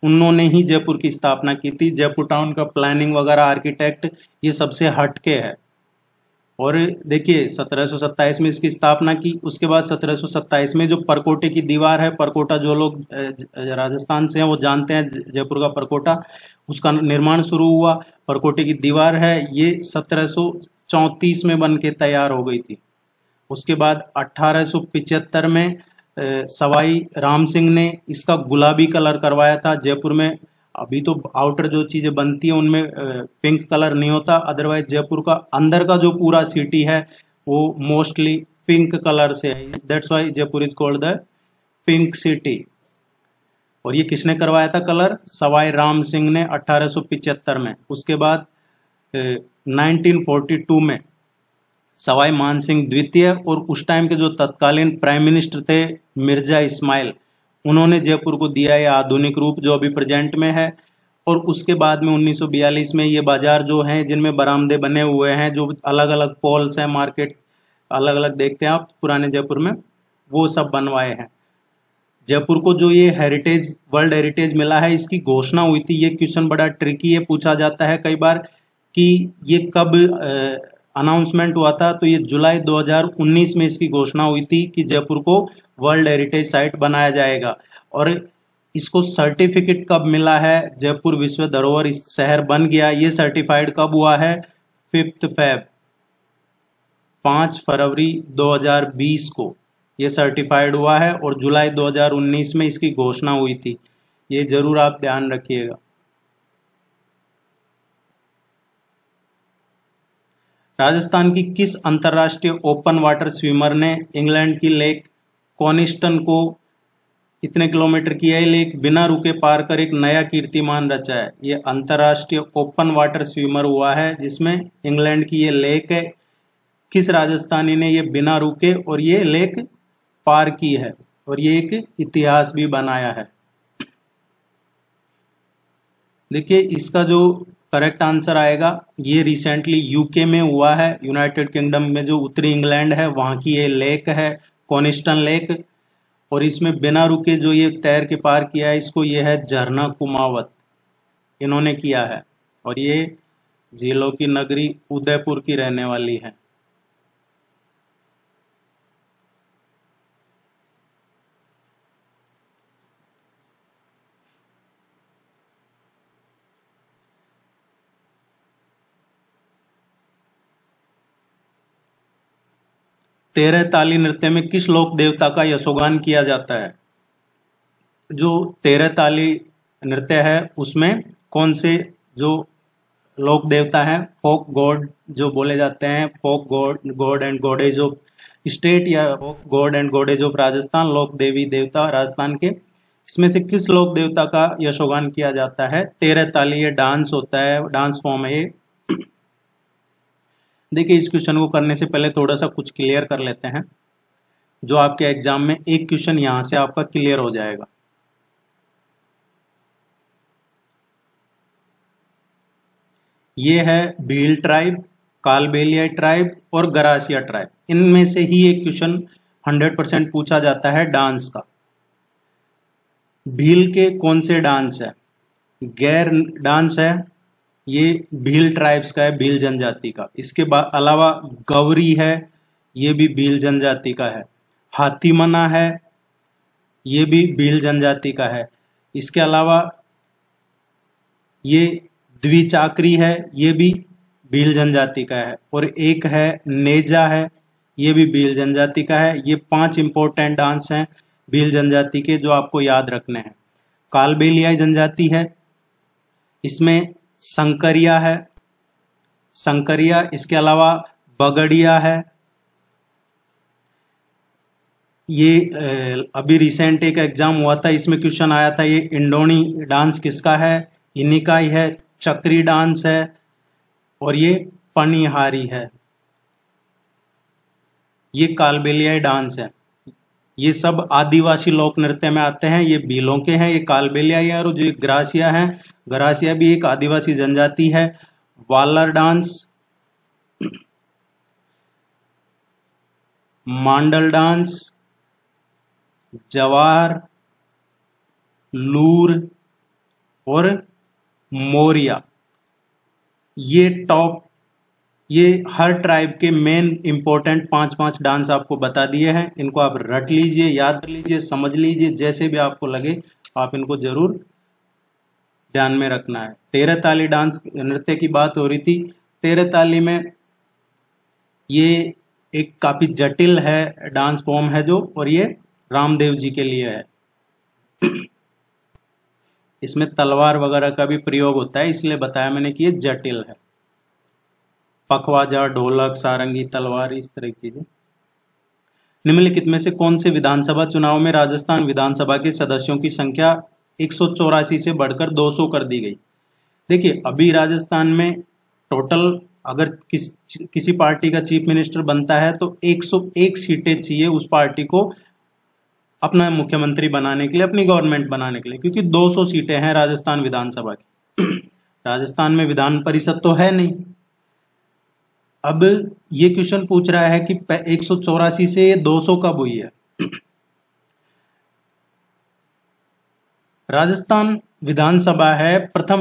उन्होंने ही जयपुर की स्थापना की थी। जयपुर टाउन का प्लानिंग वगैरह, आर्किटेक्ट, ये सबसे हटके है। और देखिए 1727 में इसकी स्थापना की, उसके बाद 1727 में जो परकोटे की दीवार है, परकोटा जो लोग राजस्थान से हैं वो जानते हैं जयपुर का परकोटा, उसका निर्माण शुरू हुआ। परकोटे की दीवार है ये 1734 में बन के तैयार हो गई थी। उसके बाद 1875 में सवाई राम सिंह ने इसका गुलाबी कलर करवाया था जयपुर में। अभी तो आउटर जो चीजें बनती है उनमें पिंक कलर नहीं होता, अदरवाइज जयपुर का अंदर का जो पूरा सिटी है वो मोस्टली पिंक कलर से है, that's why Jaipur is called the pink city. और ये किसने करवाया था कलर? सवाई राम सिंह ने 1875 में। उसके बाद 1942 में सवाई मान सिंह द्वितीय और उस टाइम के जो तत्कालीन प्राइम मिनिस्टर थे मिर्जा इस्माइल, उन्होंने जयपुर को दिया ये आधुनिक रूप जो अभी प्रेजेंट में है। और उसके बाद में 1942 में ये बाजार जो हैं जिनमें बरामदे बने हुए हैं, जो अलग अलग पॉल्स हैं, मार्केट अलग अलग देखते हैं आप पुराने जयपुर में, वो सब बनवाए हैं। जयपुर को जो ये हेरिटेज वर्ल्ड हेरिटेज मिला है इसकी घोषणा हुई थी, ये क्वेश्चन बड़ा ट्रिकी है, पूछा जाता है कई बार कि ये कब अनाउंसमेंट हुआ था। तो ये जुलाई 2019 में इसकी घोषणा हुई थी कि जयपुर को वर्ल्ड हेरिटेज साइट बनाया जाएगा। और इसको सर्टिफिकेट कब मिला है? जयपुर विश्व धरोहर शहर बन गया, ये सर्टिफाइड कब हुआ है? 5 फरवरी 2020 को ये सर्टिफाइड हुआ है और जुलाई 2019 में इसकी घोषणा हुई थी। ये जरूर आप ध्यान रखिएगा। राजस्थान की किस अंतर्राष्ट्रीय ओपन वाटर स्विमर ने इंग्लैंड की लेक कॉनिस्टन को इतने किलोमीटर की है ये लेक, बिना रुके पार कर एक नया कीर्तिमान रचा है। ये अंतरराष्ट्रीय ओपन वाटर स्विमर हुआ है जिसमें इंग्लैंड की ये लेक है। किस राजस्थानी ने ये बिना रुके और ये लेक पार की है, और ये एक इतिहास भी बनाया है। देखिए इसका जो करेक्ट आंसर आएगा, ये रिसेंटली यूके में हुआ है, यूनाइटेड किंगडम में जो उत्तरी इंग्लैंड है वहां की ये लेक है, कॉनिस्टन लेक। और इसमें बिना रुके जो ये तैर के पार किया है इसको, ये है झरना कुमावत, इन्होंने किया है। और ये झीलों की नगरी उदयपुर की रहने वाली है। तेरह ताली नृत्य में किस लोक देवता का यशोगान किया जाता है? जो तेरह ताली नृत्य है उसमें कौन से जो लोक देवता हैं, फोक गॉड जो बोले जाते हैं, folk god and goddess of state या folk god and goddess of Rajasthan, लोक देवी देवता राजस्थान के, इसमें से किस लोक देवता का यशोगान किया जाता है? तेरह ताली ये डांस होता है, डांस फॉर्म है ये। देखिए इस क्वेश्चन को करने से पहले थोड़ा सा कुछ क्लियर कर लेते हैं, जो आपके एग्जाम में एक क्वेश्चन यहां से आपका क्लियर हो जाएगा। ये है भील ट्राइब, कालबेलिया ट्राइब और गरासिया ट्राइब। इनमें से ही एक क्वेश्चन 100% पूछा जाता है डांस का। भील के कौन से डांस है? गैर डांस है, ये भील ट्राइब्स का है, भील जनजाति का। इसके अलावा गौरी है, ये भी भील जनजाति का है। हाथीमना है, ये भी भील जनजाति का है। इसके अलावा ये द्विचाकरी है, ये भी भील जनजाति का है। और एक है नेजा है, ये भी भील जनजाति का है। ये 5 इंपॉर्टेंट डांस हैं भील जनजाति के जो आपको याद रखने हैं। कालबेलियाई जनजाति है, इसमें संकरिया है, संकरिया। इसके अलावा बगड़िया है। ये अभी रिसेंट एक एग्जाम हुआ था, इसमें क्वेश्चन आया था, ये इंडोनी डांस किसका है? इनिकाई है। चक्री डांस है और ये पनिहारी है। ये कालबेलियाई डांस है। ये सब आदिवासी लोक नृत्य में आते हैं, ये भीलों के हैं। ये कालबेलियाई है। और जो ग्रासिया है, ग्रासिया भी एक आदिवासी जनजाति है। वालर डांस, मांडल डांस, जवार, लूर और मोरिया, ये टॉप, ये हर ट्राइब के मेन इंपॉर्टेंट 5-5 डांस आपको बता दिए हैं। इनको आप रट लीजिए, याद कर लीजिए, समझ लीजिए, जैसे भी आपको लगे आप इनको जरूर ध्यान में रखना है। 13 ताली डांस नृत्य की बात हो रही थी। 13 ताली में ये एक काफी जटिल है डांस फॉर्म है जो, और ये रामदेव जी के लिए है। इसमें तलवार वगैरह का भी प्रयोग होता है, इसलिए बताया मैंने कि ये जटिल है। पखवाजा, ढोलक, सारंगी, तलवार, इस तरह की चीजें। निम्नलिखित में से कौन से विधानसभा चुनाव में राजस्थान विधानसभा के सदस्यों की संख्या 184 से बढ़कर 200 कर दी गई? देखिए अभी राजस्थान में टोटल अगर किसी पार्टी का चीफ मिनिस्टर बनता है तो 101 सीटें चाहिए उस पार्टी को अपना मुख्यमंत्री बनाने के लिए, अपनी गवर्नमेंट बनाने के लिए, क्योंकि 200 सीटें हैं राजस्थान विधानसभा की। राजस्थान में विधान परिषद तो है नहीं। अब ये क्वेश्चन पूछ रहा है कि 184 से 200 कब हुई है? राजस्थान विधानसभा है प्रथम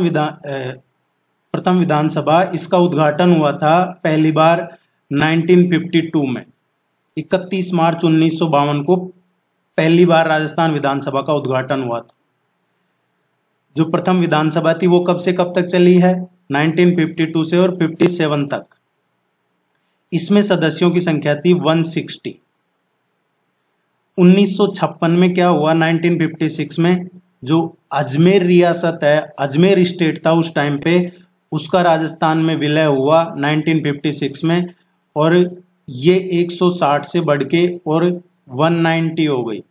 विधानसभा, इसका उद्घाटन हुआ था पहली बार 1952 में। 31 मार्च 1952 को पहली बार राजस्थान विधानसभा का उद्घाटन हुआ था। जो प्रथम विधानसभा थी वो कब से कब तक चली है? 1952 से और 57 तक। इसमें सदस्यों की संख्या थी 160। 1956 में क्या हुआ? 1956 में जो अजमेर रियासत है, अजमेर स्टेट था उस टाइम पे, उसका राजस्थान में विलय हुआ 1956 में, और ये 160 से बढ़ के और 190 हो गई।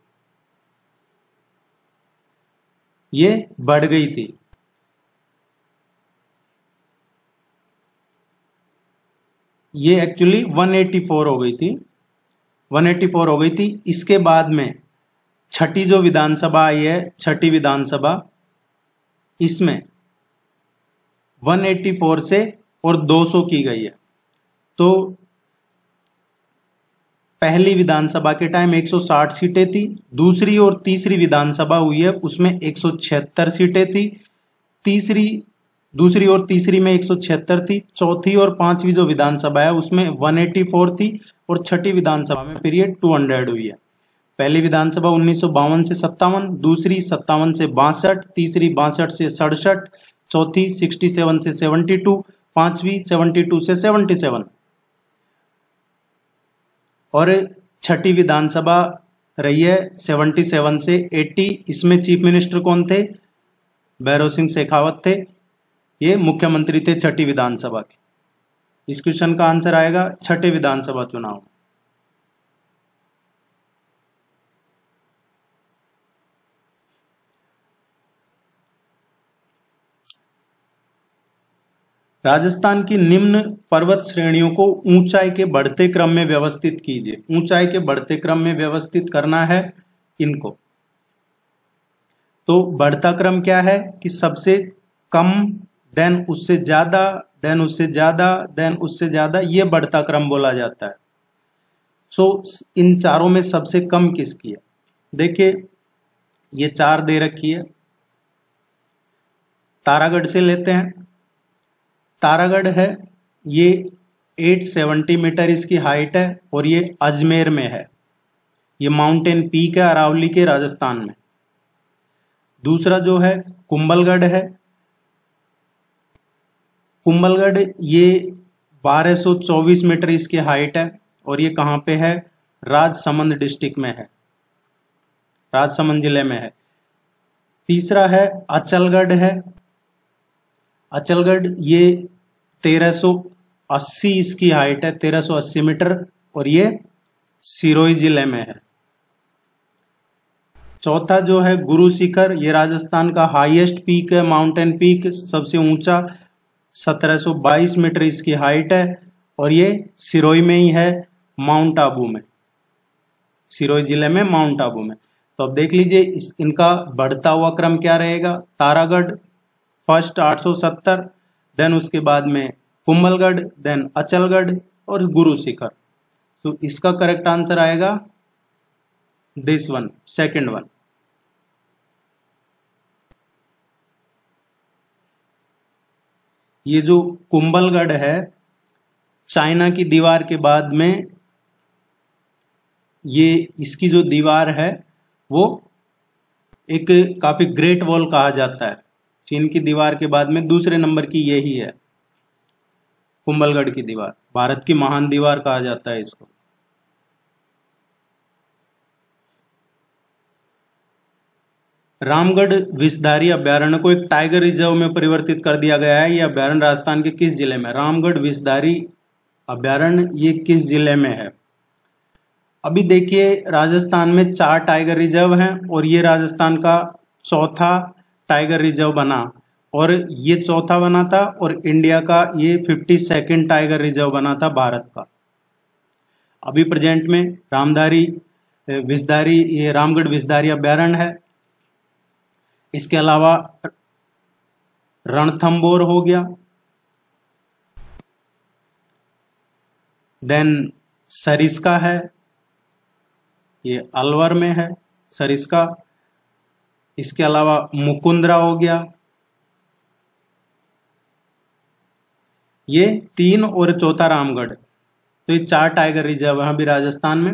ये बढ़ गई थी। ये एक्चुअली 184 हो गई थी, 184 हो गई थी। इसके बाद में छठी जो विधानसभा आई है, छठी विधानसभा, इसमें 184 से और 200 की गई है। तो पहली विधानसभा के टाइम 160 सीटें थी, दूसरी और तीसरी विधानसभा हुई है उसमें 176 सीटें थी, दूसरी और तीसरी में 176 थी, चौथी और पांचवी जो विधानसभा है उसमें 184 थी, और छठी विधानसभा में पीरियड 200 हुई है। पहली विधानसभा 1952 से 57, दूसरी 57 से 62, तीसरी 62 से 67, चौथी 67 से 72, पांचवी 72 से 77, और छठी विधानसभा रही है 77 से 80। इसमें चीफ मिनिस्टर कौन थे? भैरव सिंह शेखावत थे, ये मुख्यमंत्री थे छठी विधानसभा के। इस क्वेश्चन का आंसर आएगा छठे विधानसभा चुनाव। राजस्थान की निम्न पर्वत श्रेणियों को ऊंचाई के बढ़ते क्रम में व्यवस्थित कीजिए। ऊंचाई के बढ़ते क्रम में व्यवस्थित करना है इनको। तो बढ़ता क्रम क्या है कि सबसे कम, देन उससे ज्यादा, देन उससे ज्यादा, देन उससे ज्यादा, ये बढ़ता क्रम बोला जाता है। सो इन चारों में सबसे कम किसकी है? देखिए ये चार दे रखी है। तारागढ़ से लेते हैं। तारागढ़ है, ये 870 मीटर इसकी हाइट है और ये अजमेर में है। ये माउंटेन पीक है अरावली के, राजस्थान में। दूसरा जो है कुंभलगढ़ है। कुंभलगढ़ ये 1224 मीटर इसकी हाइट है और ये कहाँ पे है? राजसमंद डिस्ट्रिक्ट में है, राजसमंद जिले में है। तीसरा है अचलगढ़ है। अचलगढ़ ये 1380 इसकी हाइट है, 1380 मीटर, और ये सिरोही जिले में है। चौथा जो है गुरु शिखर, ये राजस्थान का हाईएस्ट पीक है, माउंटेन पीक, सबसे ऊंचा, 1722 मीटर इसकी हाइट है और ये सिरोही में ही है, माउंट आबू में, सिरोही जिले में, माउंट आबू में। तो अब देख लीजिए इनका बढ़ता हुआ क्रम क्या रहेगा। तारागढ़ फर्स्ट 870, देन उसके बाद में कुंभलगढ़, देन अचलगढ़ और गुरु शिखर। तो इसका करेक्ट आंसर आएगा दिस वन, सेकंड वन। ये जो कुंभलगढ़ है, चाइना की दीवार के बाद में ये इसकी जो दीवार है वो एक काफी ग्रेट वॉल कहा जाता है। चीन की दीवार के बाद में दूसरे नंबर की यही है, कुंभलगढ़ की दीवार। भारत की महान दीवार कहा जाता है इसको। रामगढ़ विषधारी अभ्यारण्य को एक टाइगर रिजर्व में परिवर्तित कर दिया गया है। यह अभ्यारण्य राजस्थान के किस जिले में? रामगढ़ विषधारी अभ्यारण्य ये किस जिले में है? अभी देखिए राजस्थान में 4 टाइगर रिजर्व हैं और ये राजस्थान का चौथा टाइगर रिजर्व बना, और ये चौथा बना था, और इंडिया का ये 52nd टाइगर रिजर्व बना था भारत का। अभी प्रेजेंट में रामधारी विषधारी, ये रामगढ़ विषधारी अभ्यारण्य है। इसके अलावा रणथंबोर हो गया, देन सरिस्का है, ये अलवर में है सरिस्का। इसके अलावा मुकुंदरा हो गया। ये 3 और चौथा रामगढ़। तो ये 4 टाइगर रिजर्व हैं अभी राजस्थान में,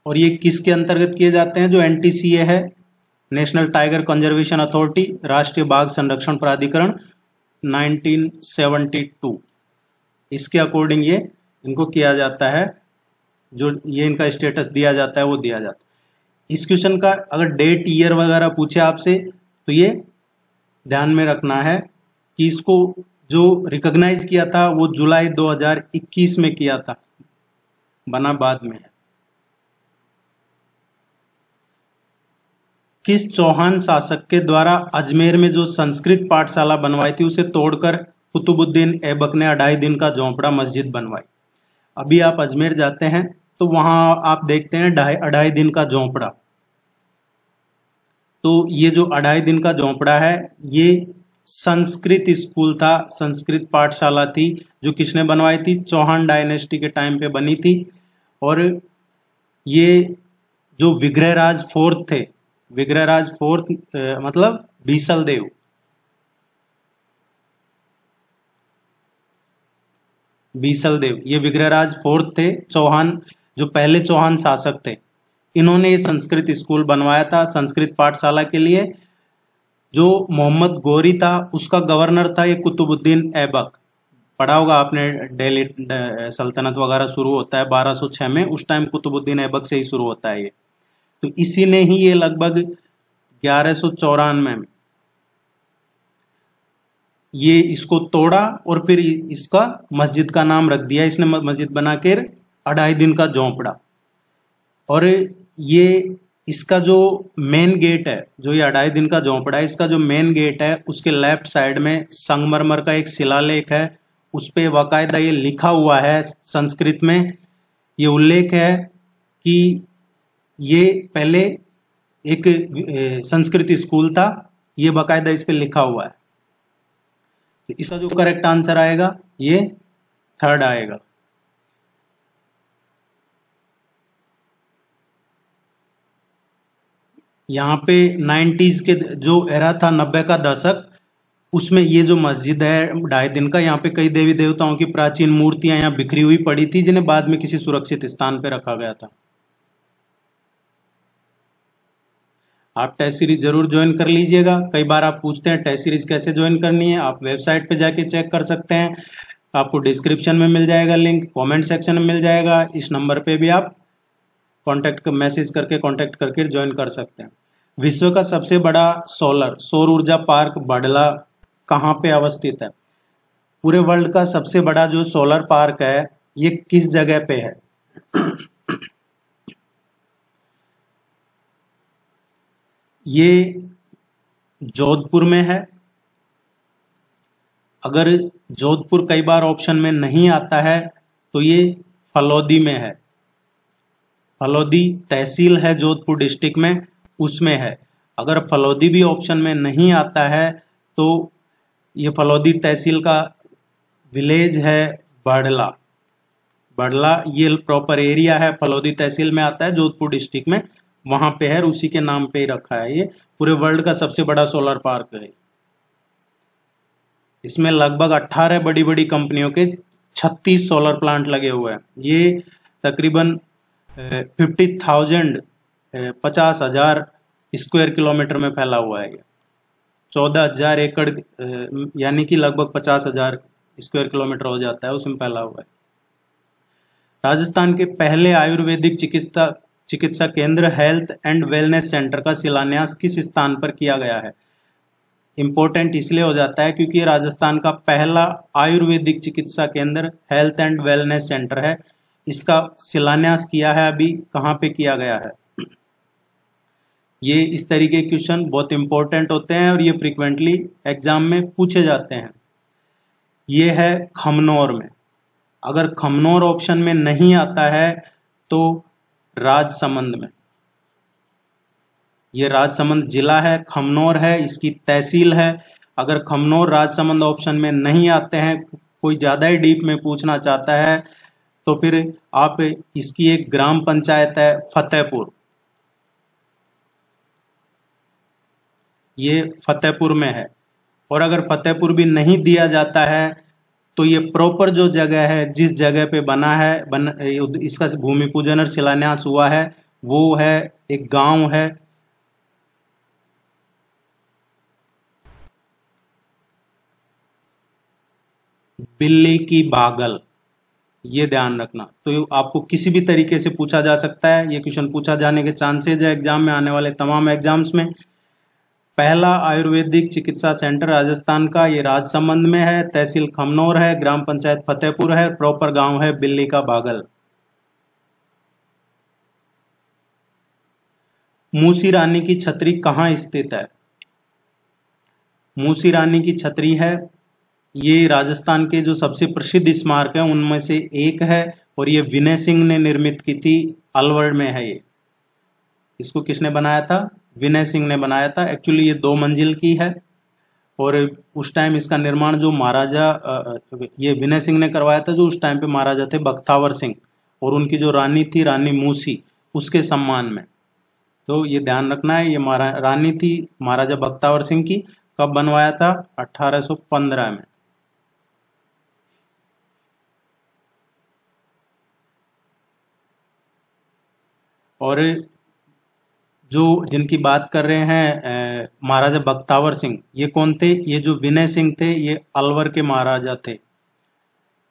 और ये किसके अंतर्गत किए जाते हैं? जो एनटीसीए है, नेशनल टाइगर कंजर्वेशन अथॉरिटी, राष्ट्रीय बाघ संरक्षण प्राधिकरण, 1972, इसके अकॉर्डिंग ये इनको किया जाता है, जो ये इनका स्टेटस दिया जाता है वो दिया जाता है। इस क्वेश्चन का अगर डेट ईयर वगैरह पूछे आपसे तो ये ध्यान में रखना है कि इसको जो रिकॉग्नाइज किया था वो जुलाई 2021 में किया था, बना बाद में है। किस चौहान शासक के द्वारा अजमेर में जो संस्कृत पाठशाला बनवाई थी उसे तोड़कर कुतुबुद्दीन ऐबक ने 2.5 दिन का झोंपड़ा मस्जिद बनवाई? अभी आप अजमेर जाते हैं तो वहां आप देखते हैं 2.5 दिन का झोंपड़ा। तो ये जो 2.5 दिन का झोंपड़ा है ये संस्कृत स्कूल था, संस्कृत पाठशाला थी, जो किसने बनवाई थी? चौहान डायनेस्टी के टाइम पे बनी थी। और ये जो विग्रहराज फोर्थ थे, विग्रहराज फोर्थ मतलब बीसल देव, बीसल देव ये विग्रहराज फोर्थ थे, चौहान जो पहले चौहान शासक थे, इन्होंने ये संस्कृत स्कूल बनवाया था संस्कृत पाठशाला के लिए। जो मोहम्मद गोरी था उसका गवर्नर था ये कुतुबुद्दीन ऐबक। पढ़ा होगा आपने, दिल्ली सल्तनत वगैरह शुरू होता है 1206 में, उस टाइम कुतुबुद्दीन ऐबक से ही शुरू होता है ये। तो इसी ने ही ये लगभग 1194 में ये इसको तोड़ा और फिर इसका मस्जिद का नाम रख दिया इसने, मस्जिद बना कर 2.5 दिन का झोंपड़ा। और ये इसका जो मेन गेट है, जो ये 2.5 दिन का झोंपड़ा है, इसका जो मेन गेट है उसके लेफ्ट साइड में संगमरमर का एक शिलालेख है, उस पे बाकायदा ये लिखा हुआ है संस्कृत में, ये उल्लेख है कि ये पहले एक संस्कृत स्कूल था, ये बाकायदा इस पे लिखा हुआ है। तो इसका जो करेक्ट आंसर आएगा ये 3rd आएगा। यहाँ पे 90s के जो एरा था, 90 का दशक, उसमें ये जो मस्जिद है 2.5 दिन का, यहाँ पे कई देवी देवताओं की प्राचीन मूर्तियां यहाँ बिखरी हुई पड़ी थी, जिन्हें बाद में किसी सुरक्षित स्थान पे रखा गया था। आप टेस्ट सीरीज जरूर ज्वाइन कर लीजिएगा। कई बार आप पूछते हैं टेस्ट सीरीज कैसे ज्वाइन करनी है, आप वेबसाइट पे जाके चेक कर सकते हैं, आपको डिस्क्रिप्शन में मिल जाएगा लिंक, कमेंट सेक्शन में मिल जाएगा, इस नंबर पे भी आप मैसेज करके कांटेक्ट करके ज्वाइन कर सकते हैं। विश्व का सबसे बड़ा सौर ऊर्जा पार्क बड़ला कहाँ पे अवस्थित है? पूरे वर्ल्ड का सबसे बड़ा जो सोलर पार्क है ये किस जगह पे है? ये जोधपुर में है। अगर जोधपुर कई बार ऑप्शन में नहीं आता है तो ये फलौदी में है। फलौदी तहसील है जोधपुर डिस्ट्रिक्ट में, उसमें है। अगर फलौदी भी ऑप्शन में नहीं आता है तो ये फलौदी तहसील का विलेज है बड़ला। बड़ला ये प्रॉपर एरिया है, फलौदी तहसील में आता है जोधपुर डिस्ट्रिक्ट में, वहां पे है, उसी के नाम पे ही रखा है। ये पूरे वर्ल्ड का सबसे बड़ा सोलर पार्क है। इसमें लगभग 18 बड़ी बड़ी कंपनियों के 36 सोलर प्लांट लगे हुए हैं। ये तकरीबन 50,000 स्क्वायर किलोमीटर में फैला हुआ है। 14,000 एकड़ यानी कि लगभग 50,000 स्क्वायर किलोमीटर हो जाता है, उसमें फैला हुआ है। राजस्थान के पहले आयुर्वेदिक चिकित्सा केंद्र हेल्थ एंड वेलनेस सेंटर का शिलान्यास किस स्थान पर किया गया है? इंपॉर्टेंट इसलिए हो जाता है क्योंकि ये राजस्थान का पहला आयुर्वेदिक चिकित्सा केंद्र हेल्थ एंड वेलनेस सेंटर है। इसका शिलान्यास किया है अभी, कहाँ पे किया गया है? ये इस तरीके के क्वेश्चन बहुत इंपॉर्टेंट होते हैं और ये फ्रीक्वेंटली एग्जाम में पूछे जाते हैं। ये है खमनौर में। अगर खमनौर ऑप्शन में नहीं आता है तो राजसमंद में, ये राजसमंद जिला है, खमनौर है, इसकी तहसील है। अगर खमनौर राजसमंद ऑप्शन में नहीं आते हैं, कोई ज्यादा ही डीप में पूछना चाहता है तो फिर आप इसकी एक ग्राम पंचायत है फतेहपुर, ये फतेहपुर में है। और अगर फतेहपुर भी नहीं दिया जाता है तो ये प्रॉपर जो जगह है, जिस जगह पे बना है, इसका भूमि पूजन और शिलान्यास हुआ है, वो है एक गांव है बिल्ली की बागल। ये ध्यान रखना। तो आपको किसी भी तरीके से पूछा जा सकता है, ये क्वेश्चन पूछा जाने के चांसेज है एग्जाम में, आने वाले तमाम एग्जाम्स में। पहला आयुर्वेदिक चिकित्सा सेंटर राजस्थान का, ये राजसमंद में है, तहसील खमनौर है, ग्राम पंचायत फतेहपुर है, प्रॉपर गांव है बिल्ली का बागल। मूसी रानी की छतरी कहाँ स्थित है? मूसी रानी की छतरी है, ये राजस्थान के जो सबसे प्रसिद्ध स्मारक है उनमें से एक है, और ये विनय सिंह ने निर्मित की थी। अलवर में है ये। इसको किसने बनाया था? विनय सिंह ने बनाया था। एक्चुअली ये 2 मंजिल की है, और उस टाइम इसका निर्माण जो महाराजा ये विनय सिंह ने करवाया था, जो उस टाइम पे महाराजा थे बख्तावर सिंह, और उनकी जो रानी थी रानी मूसी, उसके सम्मान में। तो ये ध्यान रखना है, ये रानी थी महाराजा बख्तावर सिंह की। कब बनवाया था? 1815 में। और जो जिनकी बात कर रहे हैं महाराजा बख्तावर सिंह, ये कौन थे? ये जो विनय सिंह थे ये अलवर के महाराजा थे।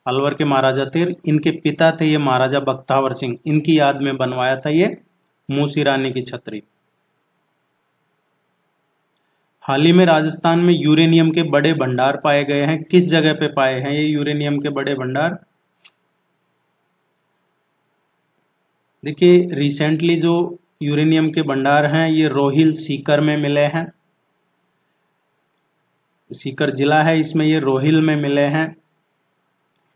अलवर के महाराजा थे, इनके पिता थे ये महाराजा बख्तावर सिंह। इनकी याद में बनवाया था ये मूसी रानी की छतरी। हाल ही में राजस्थान में यूरेनियम के बड़े भंडार पाए गए हैं। किस जगह पे पाए हैं ये यूरेनियम के बड़े भंडार? देखिए, रिसेंटली जो यूरेनियम के भंडार हैं ये रोहिल सीकर में मिले हैं। सीकर जिला है, इसमें ये रोहिल में मिले हैं।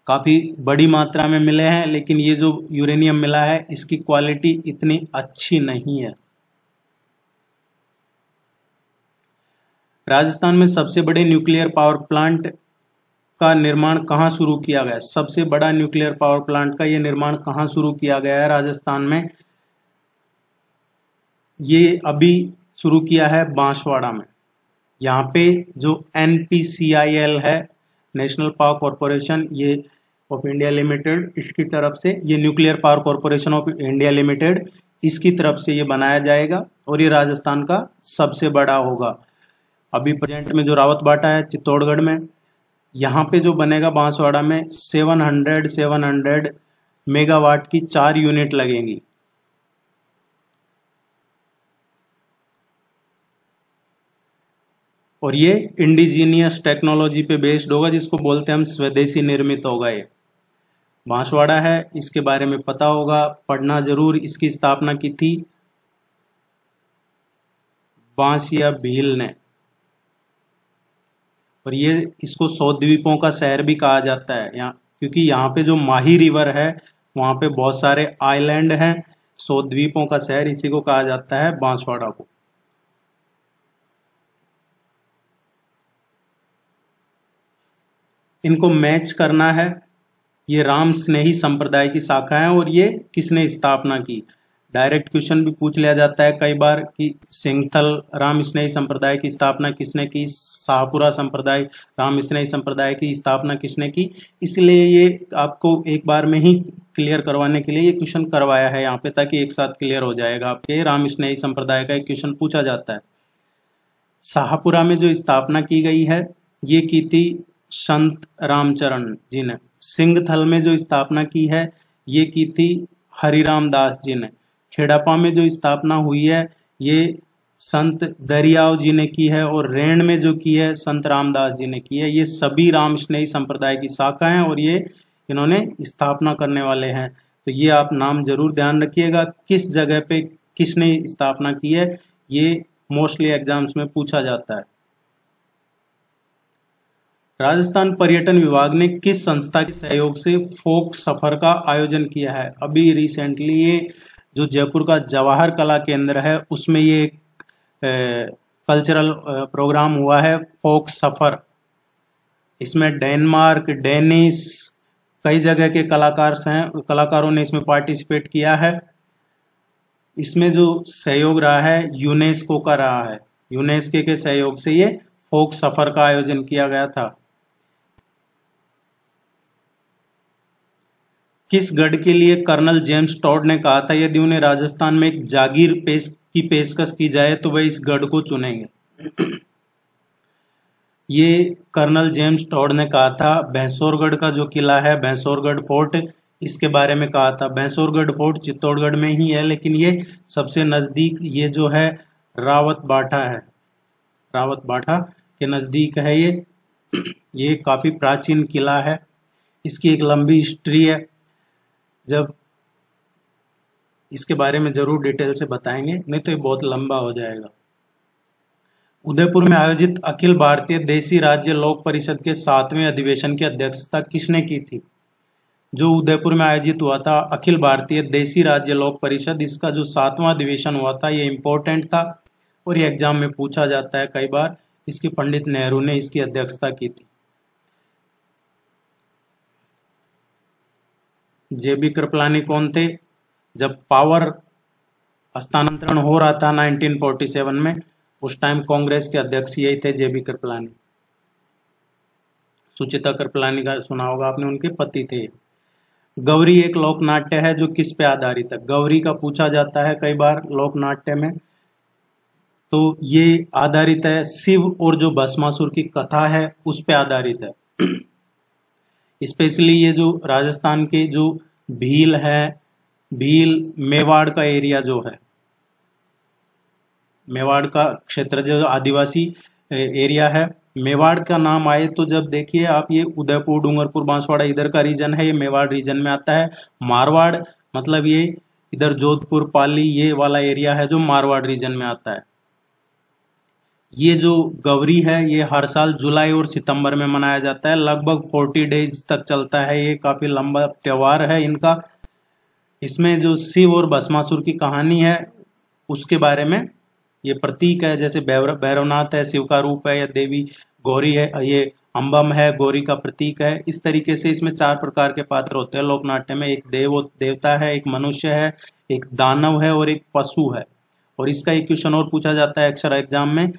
काफी बड़ी मात्रा में मिले हैं, लेकिन ये जो यूरेनियम मिला है इसकी क्वालिटी इतनी अच्छी नहीं है। राजस्थान में सबसे बड़े न्यूक्लियर पावर प्लांट का निर्माण कहाँ शुरू किया गया? सबसे बड़ा न्यूक्लियर पावर प्लांट का ये निर्माण कहाँ शुरू किया गया है राजस्थान में? ये अभी शुरू किया है बांसवाड़ा में। यहाँ पे जो NPCIL है, नेशनल पावर कॉरपोरेशन ये ऑफ इंडिया लिमिटेड, इसकी तरफ से ये nuclear power corporation of India limited, इसकी तरफ से ये बनाया जाएगा, और ये राजस्थान का सबसे बड़ा होगा। अभी प्रेजेंट में जो रावतबाटा है चित्तौड़गढ़ में, यहाँ पे जो बनेगा बांसवाड़ा में 700 मेगावाट की 4 यूनिट लगेंगी। और ये इंडिजीनियस टेक्नोलॉजी पे बेस्ड होगा, जिसको बोलते हैं हम स्वदेशी निर्मित होगा। ये बांसवाड़ा है, इसके बारे में पता होगा, पढ़ना जरूर। इसकी स्थापना की थी बांसिया भील ने, और ये इसको 100 द्वीपों का शहर भी कहा जाता है यहाँ, क्योंकि यहाँ पे जो माही रिवर है वहाँ पे बहुत सारे आइलैंड हैं। 100 द्वीपों का शहर इसी को कहा जाता है, बांसवाड़ा को। इनको मैच करना है। ये राम स्नेही संप्रदाय की शाखा है, और ये किसने स्थापना की? डायरेक्ट क्वेश्चन भी पूछ लिया जाता है कई बार कि सिंगथल राम स्नेही संप्रदाय की स्थापना किसने की, शाहपुरा संप्रदाय राम स्नेही संप्रदाय की स्थापना किसने की। इसलिए ये आपको एक बार में ही क्लियर करवाने के लिए ये क्वेश्चन करवाया है यहाँ पे, ताकि एक साथ क्लियर हो जाएगा आपके। राम स्नेही संप्रदाय का एक क्वेश्चन पूछा जाता है। शाहपुरा में जो स्थापना की गई है ये की थी संत रामचरण जी ने। सिंगथल में जो स्थापना की है ये की थी हरिराम दास जी ने। खेड़ापा में जो स्थापना हुई है ये संत दरियाव जी ने की है, और रेण में जो की है संत रामदास जी ने की है। ये सभी राम स्नेही संप्रदाय की शाखा हैं, और ये इन्होंने स्थापना करने वाले हैं। तो ये आप नाम जरूर ध्यान रखिएगा, किस जगह पे किसने स्थापना की है, ये मोस्टली एग्जाम्स में पूछा जाता है। राजस्थान पर्यटन विभाग ने किस संस्था के सहयोग से फोक सफर का आयोजन किया है? अभी रिसेंटली ये जो जयपुर का जवाहर कला केंद्र है उसमें ये कल्चरल प्रोग्राम हुआ है फोक सफर। इसमें डेनमार्क, डेनिश, कई जगह के कलाकारों ने इसमें पार्टिसिपेट किया है। इसमें जो सहयोग रहा है यूनेस्को का रहा है। यूनेस्को के सहयोग से ये फोक सफर का आयोजन किया गया था। किस गढ़ के लिए कर्नल जेम्स टॉड ने कहा था यदि उन्हें राजस्थान में एक जागीर की पेशकश की जाए तो वह इस गढ़ को चुनेंगे? ये कर्नल जेम्स टॉड ने कहा था भैंसोरगढ़ का जो किला है, भैंसोरगढ़ फोर्ट, इसके बारे में कहा था। भैंसोरगढ़ फोर्ट चित्तौड़गढ़ में ही है, लेकिन ये सबसे नजदीक ये जो है रावतबाटा है। रावतबाटा के नजदीक है ये। ये काफी प्राचीन किला है, इसकी एक लंबी हिस्ट्री है। जब इसके बारे में जरूर डिटेल से बताएंगे, नहीं तो ये बहुत लंबा हो जाएगा। उदयपुर में आयोजित अखिल भारतीय देसी राज्य लोक परिषद के 7वें अधिवेशन की अध्यक्षता किसने की थी? जो उदयपुर में आयोजित हुआ था अखिल भारतीय देसी राज्य लोक परिषद, इसका जो 7वां अधिवेशन हुआ था ये इम्पोर्टेंट था और ये एग्जाम में पूछा जाता है कई बार। इसकी पंडित नेहरू ने इसकी अध्यक्षता की थी। जेबी कृपलानी कौन थे? जब पावर हस्तांतरण हो रहा था 1947 में, उस टाइम कांग्रेस के अध्यक्ष यही थे, जेबी कृपलानी। सुचिता कृपलानी का सुना होगा आपने, उनके पति थे। गौरी एक लोक नाट्य है जो किस पे आधारित है? गौरी का पूछा जाता है कई बार लोक नाट्य में, तो ये आधारित है शिव और जो भस्मासुर की कथा है उस पे आधारित है। स्पेशली ये जो राजस्थान के जो भील है, भील मेवाड़ का एरिया जो है, मेवाड़ का क्षेत्र जो आदिवासी एरिया है, मेवाड़ का नाम आए तो जब देखिए आप ये उदयपुर, डूंगरपुर, बांसवाड़ा इधर का रीजन है, ये मेवाड़ रीजन में आता है। मारवाड़ मतलब ये इधर जोधपुर, पाली ये वाला एरिया है जो मारवाड़ रीजन में आता है। ये जो गौरी है ये हर साल जुलाई और सितंबर में मनाया जाता है, लगभग 40 डेज तक चलता है, ये काफी लंबा त्योहार है इनका। इसमें जो शिव और भस्मासुर की कहानी है उसके बारे में ये प्रतीक है, जैसे भैरवनाथ है शिव का रूप है, या देवी गौरी है ये अंबम है गौरी का प्रतीक है। इस तरीके से इसमें 4 प्रकार के पात्र होते हैं लोकनाट्य में। एक देवता है, एक मनुष्य है, एक दानव है और एक पशु है। और इसका एक क्वेश्चन और पूछा जाता है अक्सर एग्जाम में,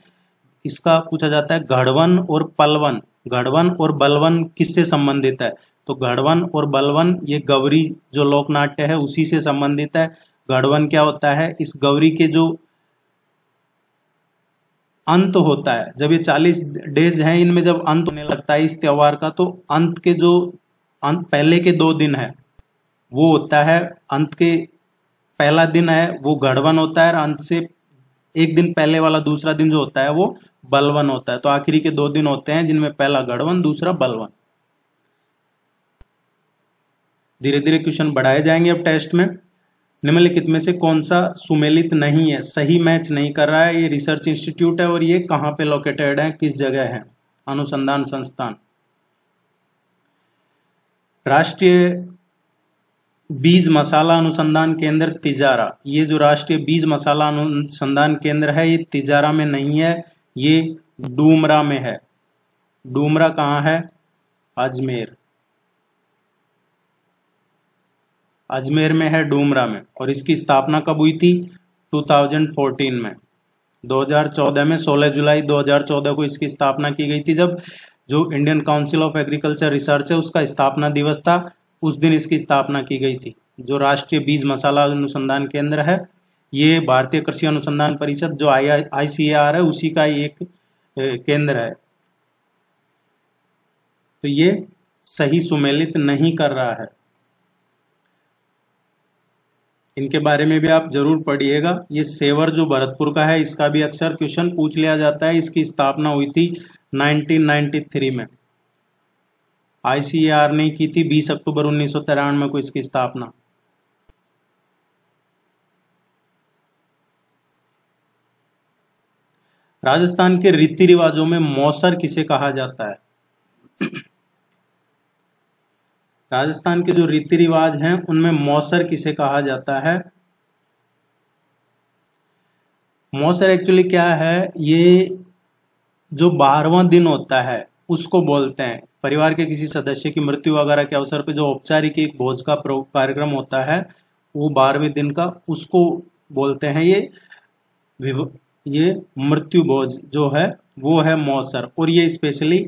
इसका पूछा जाता है घड़वन और पलवन, घड़वन और बलवन किससे संबंधित है? तो घड़वन और बलवन ये गौरी जो लोकनाट्य है उसी से संबंधित है। घड़वन क्या होता है? इस गौरी के जो अंत होता है, जब ये 40 डेज हैं इनमें जब अंत होने लगता है इस त्योहार का, तो अंत के जो पहले के 2 दिन है वो होता है, अंत के पहला दिन है वो घड़वन होता है, और अंत से एक दिन पहले वाला दूसरा दिन जो होता है वो बलवन होता है। तो आखिरी के 2 दिन होते हैं जिनमें पहला घड़वन दूसरा बलवन। धीरे धीरे क्वेश्चन बढ़ाए जाएंगे अब टेस्ट में। निम्नलिखित में से कौन सा सुमेलित नहीं है, सही मैच नहीं कर रहा है? ये रिसर्च इंस्टीट्यूट है और ये कहाँ पे लोकेटेड है, किस जगह है? अनुसंधान संस्थान। राष्ट्रीय बीज मसाला अनुसंधान केंद्र तिजारा, ये जो राष्ट्रीय बीज मसाला अनुसंधान केंद्र है ये तिजारा में नहीं है, ये डूमरा में है। डूमरा कहाँ है? अजमेर, अजमेर में है, डूमरा में। और इसकी स्थापना कब हुई थी? 2014 में, 2014 में 16 जुलाई 2014 को इसकी स्थापना की गई थी, जब जो Indian council of agriculture research है उसका स्थापना दिवस था, उस दिन इसकी स्थापना की गई थी। जो राष्ट्रीय बीज मसाला अनुसंधान केंद्र है ये भारतीय कृषि अनुसंधान परिषद जो ICAR है उसी का एक केंद्र है। तो ये सही सुमेलित नहीं कर रहा है। इनके बारे में भी आप जरूर पढ़िएगा। ये सेवर जो भरतपुर का है इसका भी अक्सर क्वेश्चन पूछ लिया जाता है। इसकी स्थापना हुई थी 1993 में, ICAR ने की थी 20 अक्टूबर 1993 को इसकी स्थापना। राजस्थान के रीति रिवाजों में मौसर किसे कहा जाता है? राजस्थान के जो रीति रिवाज हैं उनमें मौसर किसे कहा जाता है? मौसर एक्चुअली क्या है, ये जो 12वां दिन होता है उसको बोलते हैं। परिवार के किसी सदस्य की मृत्यु वगैरह के अवसर पर जो औपचारिक एक भोज का कार्यक्रम होता है वो 12वें दिन का, उसको बोलते हैं ये मृत्यु भोज जो है वो है मौसर। और ये स्पेशली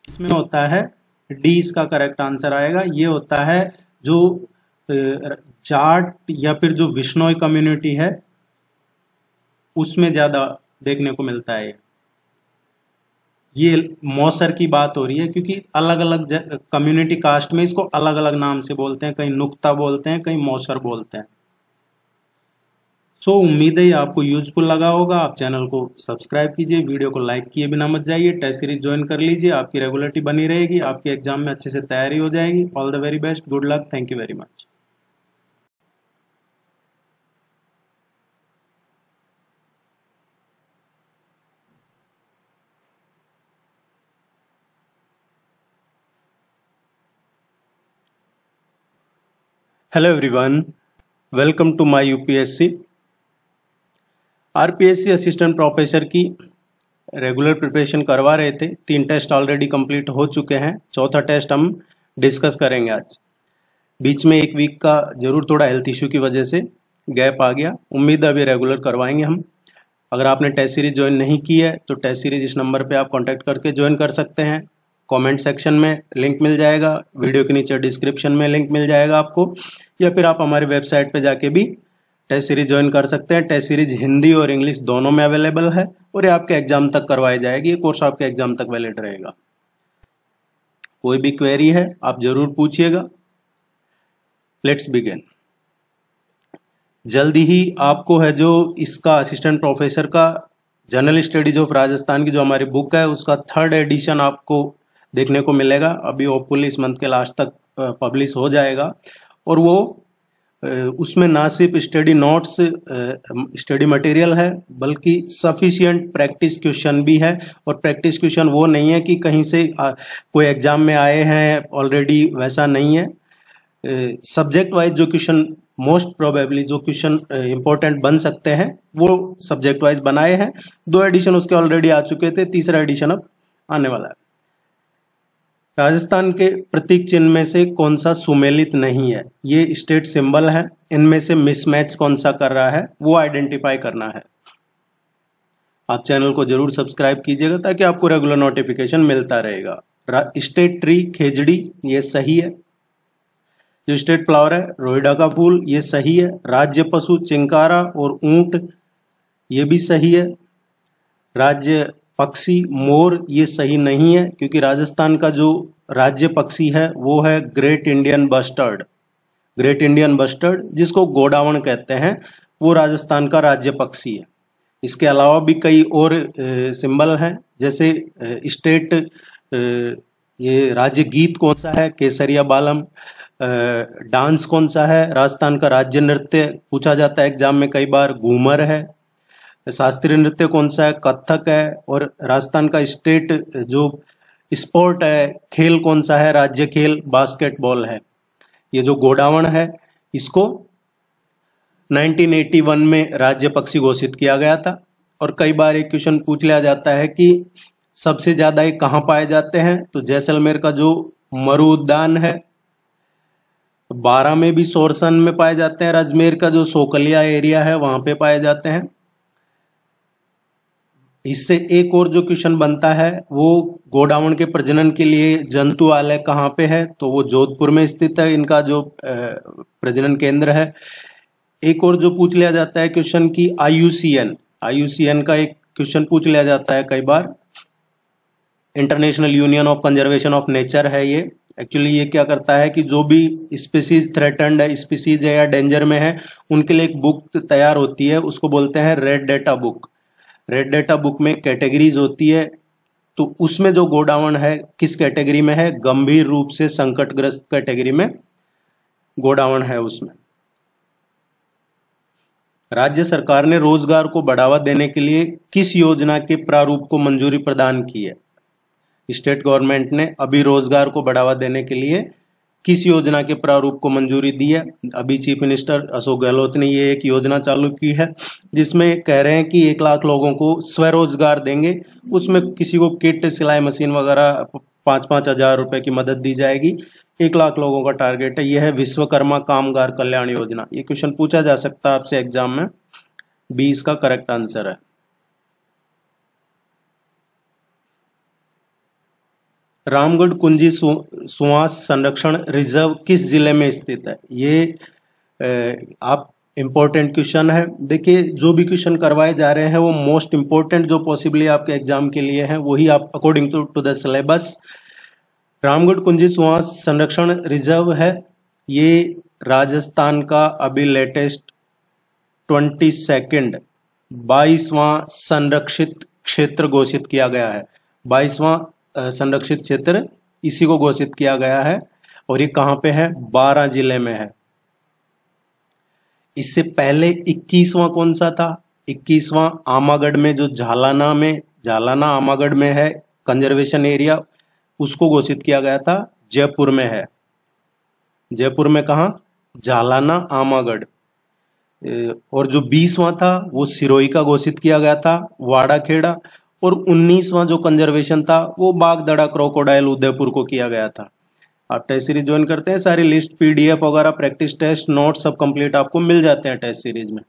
इसमें होता है, डी इसका करेक्ट आंसर आएगा, ये होता है जो जाट या फिर जो विश्नोई कम्युनिटी है उसमें ज्यादा देखने को मिलता है। ये मौसर की बात हो रही है क्योंकि अलग अलग कम्युनिटी कास्ट में इसको अलग अलग नाम से बोलते हैं, कहीं नुक्ता बोलते हैं, कहीं मौसर बोलते हैं। सो उम्मीद है आपको यूजफुल लगा होगा। आप चैनल को सब्सक्राइब कीजिए, वीडियो को लाइक किए बिना मत जाइए, टेस्ट सीरीज ज्वाइन कर लीजिए, आपकी रेगुलरिटी बनी रहेगी, आपके एग्जाम में अच्छे से तैयारी हो जाएगी। All the very best, good luck, thank you very much. Hello everyone, welcome to my UPSC. RPSC assistant professor की रेगुलर प्रिपरेशन करवा रहे थे। 3 टेस्ट ऑलरेडी कंप्लीट हो चुके हैं, चौथा टेस्ट हम डिस्कस करेंगे आज। बीच में 1 वीक का जरूर थोड़ा हेल्थ इश्यू की वजह से गैप आ गया। उम्मीद है अभी रेगुलर करवाएंगे हम। अगर आपने टेस्ट सीरीज ज्वाइन नहीं की है तो टेस्ट सीरीज इस नंबर पे आप कांटेक्ट करके ज्वाइन कर सकते हैं। कमेंट सेक्शन में लिंक मिल जाएगा, वीडियो के नीचे डिस्क्रिप्शन में लिंक मिल जाएगा आपको, या फिर आप हमारी वेबसाइट पे जाके भी टेस्ट सीरीज ज्वाइन कर सकते हैं। टेस्ट सीरीज हिंदी और इंग्लिश दोनों में अवेलेबल है और ये आपके एग्जाम तक करवाई जाएगी। ये कोर्स आपके एग्जाम तक वैलिड रहेगा। कोई भी क्वेरी है आप जरूर पूछिएगा। Let's begin. जल्दी ही आपको है जो इसका असिस्टेंट प्रोफेसर का जनरल स्टडीज ऑफ राजस्थान की जो हमारी बुक है उसका 3rd एडिशन आपको देखने को मिलेगा। अभी होपफुली इस मंथ के लास्ट तक पब्लिश हो जाएगा। और वो उसमें ना सिर्फ स्टडी नोट्स, स्टडी मटेरियल है, बल्कि सफिशिएंट प्रैक्टिस क्वेश्चन भी है। और प्रैक्टिस क्वेश्चन वो नहीं है कि कहीं से कोई एग्जाम में आए हैं ऑलरेडी, वैसा नहीं है। सब्जेक्ट वाइज जो क्वेश्चन मोस्ट प्रोबेबली जो क्वेश्चन इंपॉर्टेंट बन सकते हैं वो सब्जेक्ट वाइज बनाए हैं। 2 एडिशन उसके ऑलरेडी आ चुके थे, तीसरा एडिशन अब आने वाला है। राजस्थान के प्रतीक चिन्ह में से कौन सा सुमेलित नहीं है? ये स्टेट सिंबल है, इनमें से मिसमैच कौन सा कर रहा है वो आइडेंटिफाई करना है। आप चैनल को जरूर सब्सक्राइब कीजिएगा ताकि आपको रेगुलर नोटिफिकेशन मिलता रहेगा। स्टेट ट्री खेजड़ी, ये सही है। जो स्टेट फ्लावर है रोहिड़ा का फूल, ये सही है। राज्य पशु चिंकारा और ऊंट, ये भी सही है। राज्य पक्षी मोर, ये सही नहीं है क्योंकि राजस्थान का जो राज्य पक्षी है वो है great Indian bustard. Great Indian bustard जिसको गोडावण कहते हैं, वो राजस्थान का राज्य पक्षी है। इसके अलावा भी कई और सिंबल हैं, जैसे स्टेट ये राज्य गीत कौन सा है, केसरिया बालम। डांस कौन सा है, राजस्थान का राज्य नृत्य पूछा जाता है एग्जाम में कई बार, घूमर है। शास्त्रीय नृत्य कौन सा है, कथक है। और राजस्थान का स्टेट जो स्पोर्ट है, खेल कौन सा है, राज्य खेल बास्केटबॉल है। ये जो गोडावण है इसको 1981 में राज्य पक्षी घोषित किया गया था। और कई बार एक क्वेश्चन पूछ लिया जाता है कि सबसे ज्यादा ये कहाँ पाए जाते हैं, तो जैसलमेर का जो मरु उद्यान है, 12 में भी सोरसन में पाए जाते हैं। अजमेर का जो सोकलिया एरिया है वहां पे पाए जाते हैं। इससे एक और जो क्वेश्चन बनता है वो गोडावण के प्रजनन के लिए जंतुआलय कहाँ पे है, तो वो जोधपुर में स्थित है, इनका जो प्रजनन केंद्र है। एक और जो पूछ लिया जाता है क्वेश्चन की आईयूसीएन का एक क्वेश्चन पूछ लिया जाता है कई बार। International union of conservation of nature है ये। एक्चुअली ये क्या करता है कि जो भी स्पीसीज थ्रेटन्ड है, स्पीसीज है या डेंजर में है, उनके लिए एक बुक तैयार होती है, उसको बोलते हैं red data book. Red data book में कैटेगरीज होती है, तो उसमें जो गोडावण है किस कैटेगरी में है, गंभीर रूप से संकटग्रस्त कैटेगरी में गोडावण है उसमें। राज्य सरकार ने रोजगार को बढ़ावा देने के लिए किस योजना के प्रारूप को मंजूरी प्रदान की है? स्टेट गवर्नमेंट ने अभी रोजगार को बढ़ावा देने के लिए किस योजना के प्रारूप को मंजूरी दी है? अभी चीफ मिनिस्टर अशोक गहलोत ने ये एक योजना चालू की है जिसमें कह रहे हैं कि 1 लाख लोगों को स्वरोजगार देंगे। उसमें किसी को किट, सिलाई मशीन वगैरह 5-5 हजार रुपए की मदद दी जाएगी। 1 लाख लोगों का टारगेट है। यह है विश्वकर्मा कामगार कल्याण योजना। ये क्वेश्चन पूछा जा सकता है आपसे एग्जाम में, 20 का करेक्ट आंसर है। रामगढ़ कुंजी सुवास संरक्षण रिजर्व किस जिले में स्थित है? ये आप इंपॉर्टेंट क्वेश्चन है। देखिए जो भी क्वेश्चन करवाए जा रहे हैं वो मोस्ट इंपॉर्टेंट जो पॉसिबली आपके एग्जाम के लिए है वही आप according to the syllabus. Ramgarh कुंजी सुवास संरक्षण रिजर्व है, ये राजस्थान का अभी लेटेस्ट 22वां संरक्षित क्षेत्र घोषित किया गया है। 22वां संरक्षित क्षेत्र इसी को घोषित किया गया है। और ये कहां पे है? 12 जिले में है। इससे पहले 21वां कौन सा था? 21वां आमागढ़ में, जो झालाना आमागढ़ में है कंजर्वेशन एरिया, उसको घोषित किया गया था। जयपुर में है। जयपुर में कहा? जालाना आमागढ़। और जो 20वां था वो सिरोही का घोषित किया गया था, वाड़ा खेड़ा। और 19वां जो कंजर्वेशन था वो बागदड़ा क्रोकोडाइल उदयपुर को किया गया था। आप टेस्ट सीरीज ज्वाइन करते हैं, सारी लिस्ट पीडीएफ वगैरह प्रैक्टिस टेस्ट नोट सब कंप्लीट आपको मिल जाते हैं टेस्ट सीरीज में।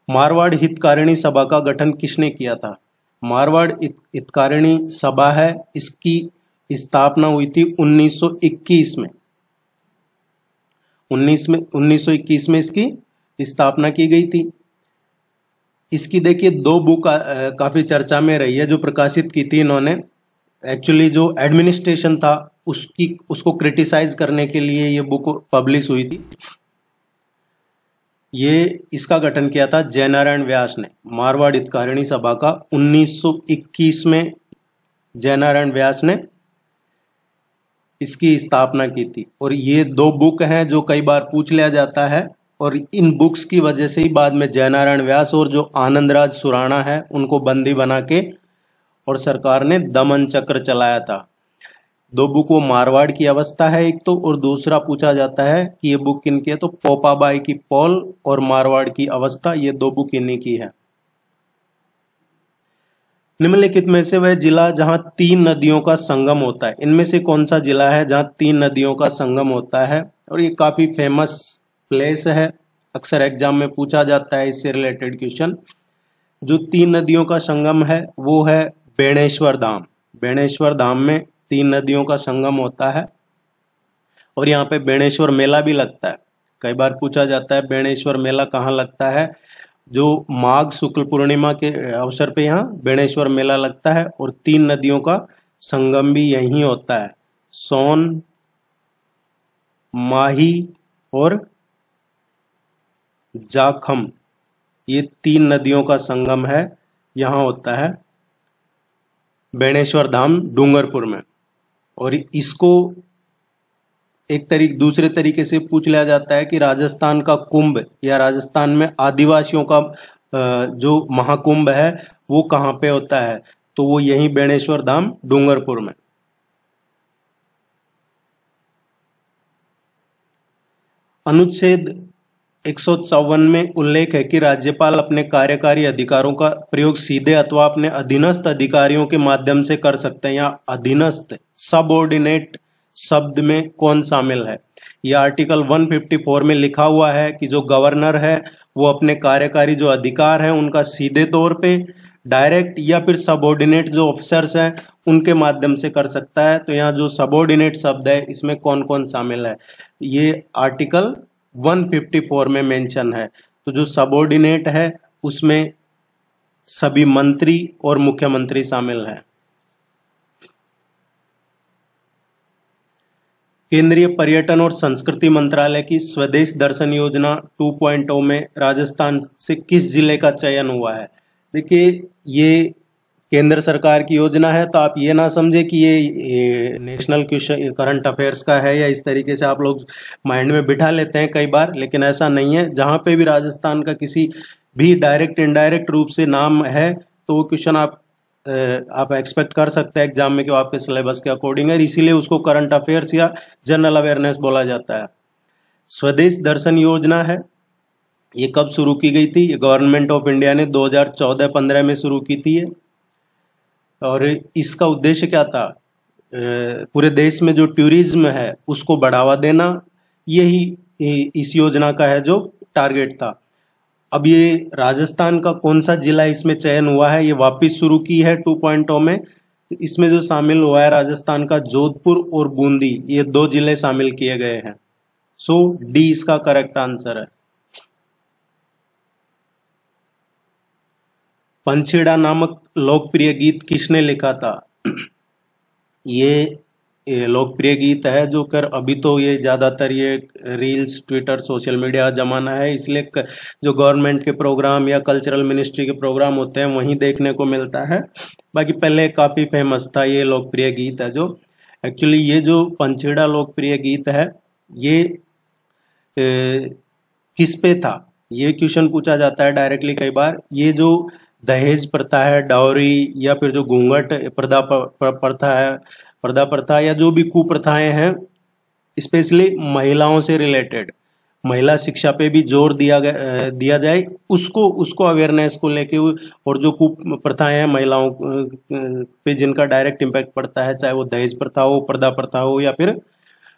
मारवाड़ हितकारिणी सभा का गठन किसने किया था? मारवाड़ हितकारिणी सभा है, इसकी स्थापना हुई थी 1921 में। 1921 में इसकी स्थापना की गई थी। इसकी देखिए 2 बुक काफी चर्चा में रही है जो प्रकाशित की थी इन्होंने। एक्चुअली जो एडमिनिस्ट्रेशन था उसको क्रिटिसाइज करने के लिए ये बुक पब्लिश हुई थी। ये इसका गठन किया था जयनारायण व्यास ने। मारवाड़ हितकारिणी सभा का 1921 में जयनारायण व्यास ने इसकी स्थापना की थी। और ये 2 बुक हैं जो कई बार पूछ लिया जाता है, और इन बुक्स की वजह से ही बाद में जयनारायण व्यास और जो आनंदराज सुराणा है उनको बंदी बना के और सरकार ने दमन चक्र चलाया था। 2 बुक वो मारवाड़ की अवस्था है एक तो, और दूसरा पूछा जाता है कि ये बुक किनकी है, तो पोपाबाई की पॉल और मारवाड़ की अवस्था, ये 2 बुक इन्हीं की है। निम्नलिखित में से वह जिला जहां 3 नदियों का संगम होता है, इनमें से कौन सा जिला है जहां 3 नदियों का संगम होता है? और ये काफी फेमस प्लेस है, अक्सर एग्जाम में पूछा जाता है इससे रिलेटेड क्वेश्चन। जो 3 नदियों का संगम है वो है बेणेश्वर धाम। बेणेश्वर धाम में 3 नदियों का संगम होता है, और यहाँ पे बेणेश्वर मेला भी लगता है। कई बार पूछा जाता है बेणेश्वर मेला कहाँ लगता है? जो माघ शुक्ल पूर्णिमा के अवसर पे यहाँ बेणेश्वर मेला लगता है, और 3 नदियों का संगम भी यहीं होता है, सोन, माही और जाखम। ये 3 नदियों का संगम है, यहाँ होता है बेणेश्वर धाम डूंगरपुर में। और इसको दूसरे तरीके से पूछ लिया जाता है कि राजस्थान का कुंभ या राजस्थान में आदिवासियों का जो महाकुंभ है वो कहाँ पे होता है? तो वो यही बेणेश्वर धाम डूंगरपुर में। अनुच्छेद 154 में उल्लेख है कि राज्यपाल अपने कार्यकारी अधिकारों का प्रयोग सीधे अथवा अपने अधीनस्थ अधिकारियों के माध्यम से कर सकते हैं। यहाँ अधीनस्थ सबऑर्डिनेट शब्द में कौन शामिल है? यह आर्टिकल 154 में लिखा हुआ है कि जो गवर्नर है वो अपने कार्यकारी जो अधिकार हैं उनका सीधे तौर पे डायरेक्ट या फिर सबऑर्डिनेट जो ऑफिसर्स हैं उनके माध्यम से कर सकता है। तो यहाँ जो सबऑर्डिनेट शब्द है इसमें कौन कौन शामिल है? ये आर्टिकल 154 में मेंशन है। तो जो सबऑर्डिनेट है उसमें सभी मंत्री और मुख्यमंत्री शामिल हैं। केंद्रीय पर्यटन और संस्कृति मंत्रालय की स्वदेश दर्शन योजना 2.0 में राजस्थान से किस जिले का चयन हुआ है? देखिए ये केंद्र सरकार की योजना है, तो आप ये ना समझे कि ये नेशनल क्वेश्चन करंट अफेयर्स का है, या इस तरीके से आप लोग माइंड में बिठा लेते हैं कई बार, लेकिन ऐसा नहीं है। जहां पे भी राजस्थान का किसी भी डायरेक्ट इनडायरेक्ट रूप से नाम है तो वो क्वेश्चन आप एक्सपेक्ट कर सकते हैं एग्जाम में कि आपके सिलेबस के अकॉर्डिंग है, इसीलिए उसको करंट अफेयर्स या जनरल अवेयरनेस बोला जाता है। स्वदेश दर्शन योजना है, ये कब शुरू की गई थी? ये गवर्नमेंट ऑफ इंडिया ने 2014-15 में शुरू की थी। और इसका उद्देश्य क्या था? पूरे देश में जो टूरिज्म है उसको बढ़ावा देना, यही इस योजना का है जो टारगेट था। अब ये राजस्थान का कौन सा जिला इसमें चयन हुआ है? ये वापस शुरू की है 2.0 में। इसमें जो शामिल हुआ है राजस्थान का जोधपुर और बूंदी, ये 2 जिले शामिल किए गए हैं। सो डी इसका करेक्ट आंसर है। पंछीड़ा नामक लोकप्रिय गीत किसने लिखा था? ये लोकप्रिय गीत है जो अभी तो ये ज्यादातर ये रील्स, ट्विटर, सोशल मीडिया जमाना है, इसलिए जो गवर्नमेंट के प्रोग्राम या कल्चरल मिनिस्ट्री के प्रोग्राम होते हैं वहीं देखने को मिलता है। बाकी पहले काफी फेमस था ये लोकप्रिय गीत है। जो एक्चुअली ये जो पंछीड़ा लोकप्रिय गीत है ये किस पे था? ये क्वेश्चन पूछा जाता है डायरेक्टली कई बार। ये जो दहेज प्रथा है, डाउरी, या फिर जो घूंघट प्रथा है, पर्दा प्रथा या जो भी कुप्रथाएं हैं स्पेशली महिलाओं से रिलेटेड, महिला शिक्षा पे भी जोर दिया जाए, उसको उसको अवेयरनेस को लेके, और जो कुप्रथाएं हैं महिलाओं पे जिनका डायरेक्ट इम्पैक्ट पड़ता है, चाहे वो दहेज प्रथा हो, पर्दा प्रथा हो, या फिर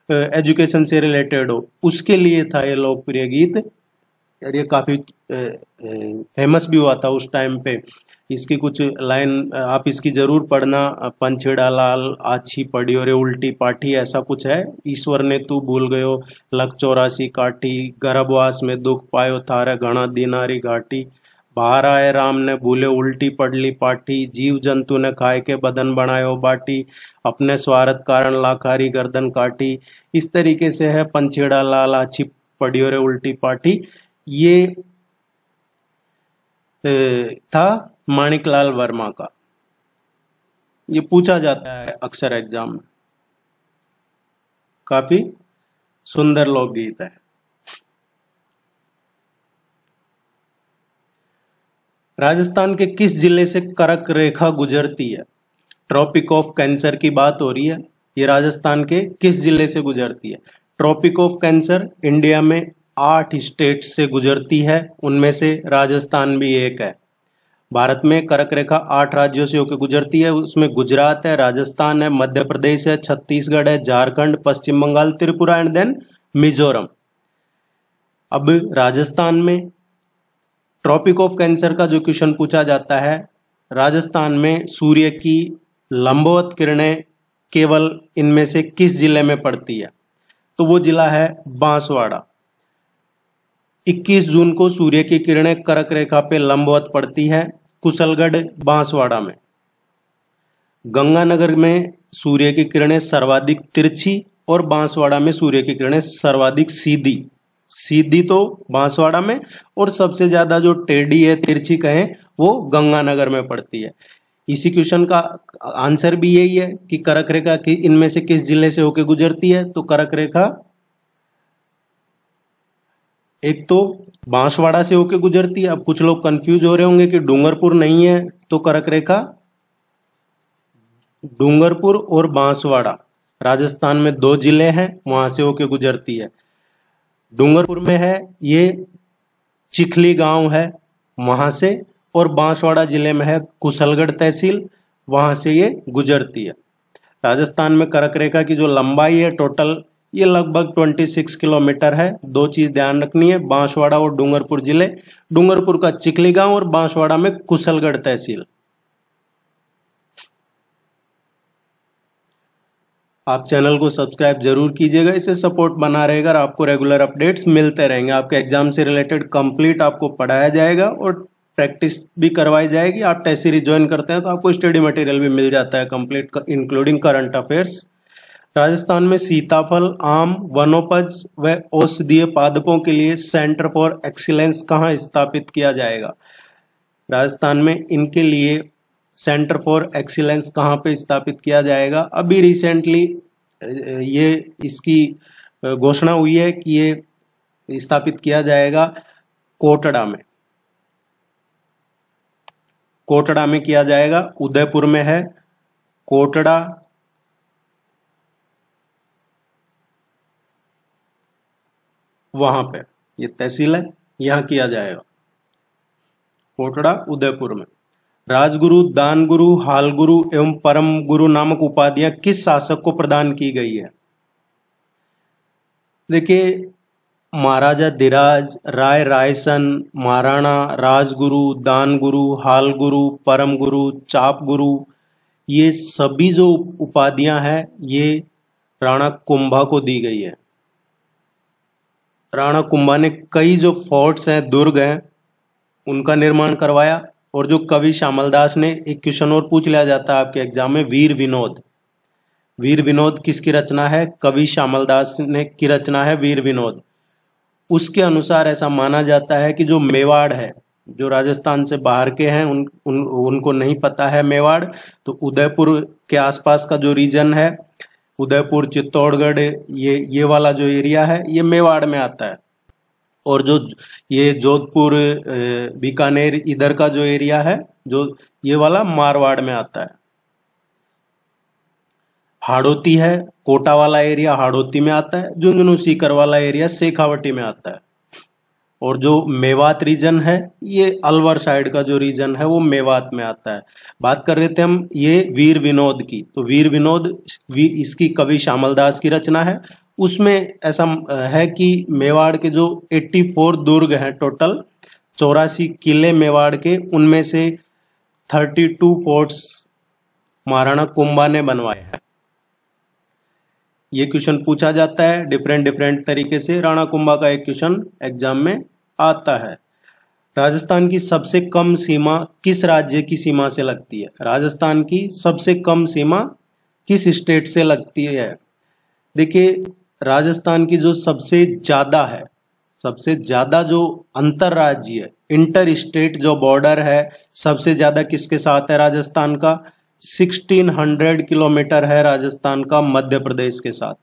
एजुकेशन से रिलेटेड हो, उसके लिए था ये लोकप्रिय गीत। और ये काफी फेमस भी हुआ था उस टाइम पे। इसकी कुछ लाइन आप इसकी जरूर पढ़ना। पंछेड़ा लाल आछी पड़ी रे उल्टी पाठी, ऐसा कुछ है। ईश्वर ने तू भूल गयो लख 84 काठी, गर्भवास में दुख पायो थारे घना दिनारी घाटी, बाहर आए राम ने भूले उल्टी पड़ली पाठी, जीव जंतु ने खाए के बदन बनायो बाटी, अपने स्वार्थ कारण लाखारी गर्दन काटी। इस तरीके से है पंछेड़ा लाल आछी पड़ी रे उल्टी पाठी। ये था माणिकलाल वर्मा का। ये पूछा जाता है अक्सर एग्जाम में। काफी सुंदर लोकगीत है। राजस्थान के किस जिले से कर्क रेखा गुजरती है? ट्रॉपिक ऑफ कैंसर की बात हो रही है। ये राजस्थान के किस जिले से गुजरती है? ट्रॉपिक ऑफ कैंसर इंडिया में 8 स्टेट से गुजरती है, उनमें से राजस्थान भी एक है। भारत में कर्क रेखा 8 राज्यों से होकर गुजरती है। उसमें गुजरात है, राजस्थान है, मध्य प्रदेश है, छत्तीसगढ़ है, झारखंड, पश्चिम बंगाल, त्रिपुरा एंड देन मिजोरम। अब राजस्थान में ट्रॉपिक ऑफ कैंसर का जो क्वेश्चन पूछा जाता है, राजस्थान में सूर्य की लंबवत किरणें केवल इनमें से किस जिले में पड़ती है? तो वो जिला है बांसवाड़ा। 21 जून को सूर्य की किरणें कर्क रेखा पे लंबवत पड़ती है, कुशलगढ़ बांसवाड़ा में। गंगानगर में सूर्य की किरणें सर्वाधिक तिरछी और बांसवाड़ा में सूर्य की किरणें सर्वाधिक सीधी। सीधी तो बांसवाड़ा में, और सबसे ज्यादा जो टेढ़ी है, तिरछी कहें, वो गंगानगर में पड़ती है। इसी क्वेश्चन का आंसर भी यही है कि कर्क रेखा की इनमें से किस जिले से होकर गुजरती है? तो कर्क रेखा एक तो बांसवाड़ा से होकर गुजरती है। अब कुछ लोग कंफ्यूज हो रहे होंगे कि डूंगरपुर नहीं है, तो कर्क रेखा डूंगरपुर और बांसवाड़ा राजस्थान में 2 जिले हैं, वहां से होकर गुजरती है। डूंगरपुर में है ये चिखली गांव है वहां से, और बांसवाड़ा जिले में है कुशलगढ़ तहसील, वहां से ये गुजरती है। राजस्थान में कर्क रेखा की जो लंबाई है टोटल, ये लगभग 26 किलोमीटर है। 2 चीज ध्यान रखनी है, बांसवाड़ा और डूंगरपुर जिले, डूंगरपुर का चिखली गांव और बांसवाड़ा में कुशलगढ़ तहसील। आप चैनल को सब्सक्राइब जरूर कीजिएगा, इससे सपोर्ट बना रहेगा और आपको रेगुलर अपडेट्स मिलते रहेंगे। आपके एग्जाम से रिलेटेड कंप्लीट आपको पढ़ाया जाएगा और प्रैक्टिस भी करवाई जाएगी। आप टेस्ट सीरीज ज्वाइन करते हैं तो आपको स्टडी मटेरियल भी मिल जाता है complete, including current affairs. Rajasthan में सीताफल, आम, वनोपज व औषधीय पादपों के लिए सेंटर फॉर एक्सीलेंस कहाँ स्थापित किया जाएगा? राजस्थान में इनके लिए सेंटर फॉर एक्सीलेंस कहाँ पे स्थापित किया जाएगा? अभी रिसेंटली ये इसकी घोषणा हुई है कि ये स्थापित किया जाएगा कोटड़ा में। कोटड़ा में किया जाएगा, उदयपुर में है कोटड़ा। वहां पे ये तहसील है, यहां किया जाएगा, कोटड़ा उदयपुर में। राजगुरु, दानगुरु, हालगुरु एवं परम गुरु नामक उपाधियां किस शासक को प्रदान की गई है? देखिए, महाराजा धीराज, राय रायसन, महाराणा, राजगुरु, दानगुरु, हालगुरु, परम गुरु, चाप गुरु, ये सभी जो उपाधियां हैं ये राणा कुंभा को दी गई है। राणा कुंभा ने कई जो फोर्ट्स हैं, दुर्ग हैं, उनका निर्माण करवाया। और जो कवि श्यामलदास ने, एक क्वेश्चन और पूछ लिया जाता है आपके एग्जाम में, वीर विनोद। वीर विनोद किसकी रचना है? कवि श्यामलदास ने की रचना है वीर विनोद। उसके अनुसार ऐसा माना जाता है कि जो मेवाड़ है, जो राजस्थान से बाहर के हैं उनको नहीं पता है मेवाड़, तो उदयपुर के आसपास का जो रीजन है, उदयपुर, चित्तौड़गढ़, ये वाला जो एरिया है, ये मेवाड़ में आता है। और जो ये जोधपुर, बीकानेर, इधर का जो एरिया है, जो ये वाला मारवाड़ में आता है। हाड़ौती है, कोटा वाला एरिया हाड़ौती में आता है, झुंझुनू सीकर वाला एरिया शेखावटी में आता है। और जो मेवात रीजन है, ये अलवर साइड का जो रीजन है वो मेवात में आता है। बात कर रहे थे हम ये वीर विनोद की, तो वीर विनोद इसकी कवि श्यामल दास की रचना है। उसमें ऐसा है कि मेवाड़ के जो 84 दुर्ग हैं, टोटल 84 किले मेवाड़ के, उनमें से 32 फोर्ट्स महाराणा कुंभा ने बनवाए हैं। ये क्वेश्चन पूछा जाता है डिफरेंट तरीके से। राणा कुंभा का एक क्वेश्चन एग्जाम में आता है। राजस्थान की सबसे कम सीमा किस राज्य की सीमा से लगती है? राजस्थान की सबसे कम सीमा किस स्टेट से लगती है? देखिए, राजस्थान की जो सबसे ज्यादा जो अंतरराज्यीय इंटर स्टेट जो बॉर्डर है, सबसे ज्यादा किसके साथ है राजस्थान का? 1600 किलोमीटर है राजस्थान का मध्य प्रदेश के साथ।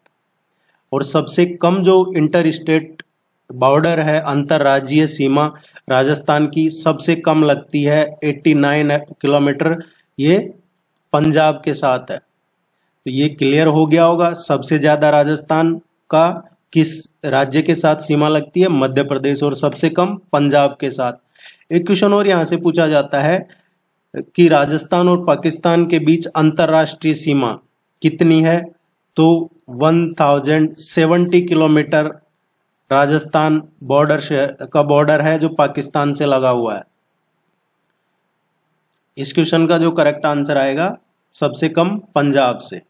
और सबसे कम जो इंटर स्टेट बॉर्डर है, अंतरराज्यीय सीमा राजस्थान की सबसे कम लगती है 89 किलोमीटर, ये पंजाब के साथ है। तो ये क्लियर हो गया होगा, सबसे ज्यादा राजस्थान का किस राज्य के साथ सीमा लगती है? मध्य प्रदेश। और सबसे कम पंजाब के साथ। एक क्वेश्चन और यहां से पूछा जाता है कि राजस्थान और पाकिस्तान के बीच अंतरराष्ट्रीय सीमा कितनी है? तो 1070 किलोमीटर राजस्थान बॉर्डर है जो पाकिस्तान से लगा हुआ है। इस क्वेश्चन का जो करेक्ट आंसर आएगा सबसे कम पंजाब से।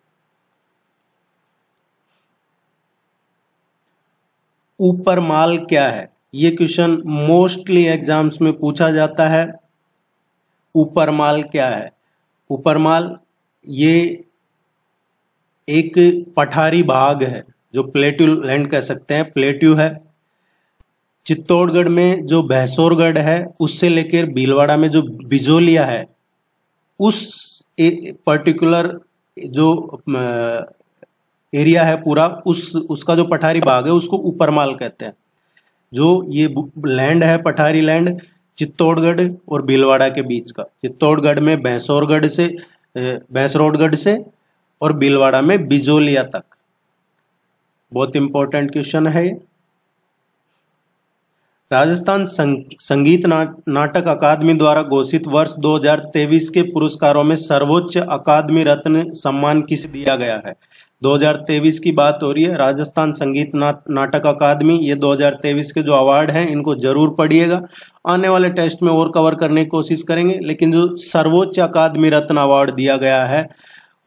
ऊपर माल क्या है? ये क्वेश्चन मोस्टली एग्जाम्स में पूछा जाता है। ऊपर माल क्या है? ऊपर माल ये एक पठारी भाग है जो प्लेट्यू लैंड कह सकते हैं, प्लेट्यू है। चित्तौड़गढ़ में जो भैंसोरगढ़ है उससे लेकर भीलवाड़ा में जो बिजोलिया है, उस पर्टिकुलर जो एरिया है पूरा, उसका जो पठारी भाग है उसको ऊपर माल कहते हैं। जो ये लैंड है पठारी लैंड, चित्तौड़गढ़ और भीलवाड़ा के बीच का। चित्तौड़गढ़ में भैंसरोडगढ़ से और भीलवाड़ा में बिजोलिया तक। बहुत इंपॉर्टेंट क्वेश्चन है ये। राजस्थान संगीत नाटक अकादमी द्वारा घोषित वर्ष 2023 के पुरस्कारों में सर्वोच्च अकादमी रत्न सम्मान किसे दिया गया है? 2023 की बात हो रही है। राजस्थान संगीत नाटक अकादमी, ये 2023 के जो अवार्ड हैं इनको जरूर पढ़िएगा। आने वाले टेस्ट में और कवर करने की कोशिश करेंगे। लेकिन जो सर्वोच्च अकादमी रत्न अवार्ड दिया गया है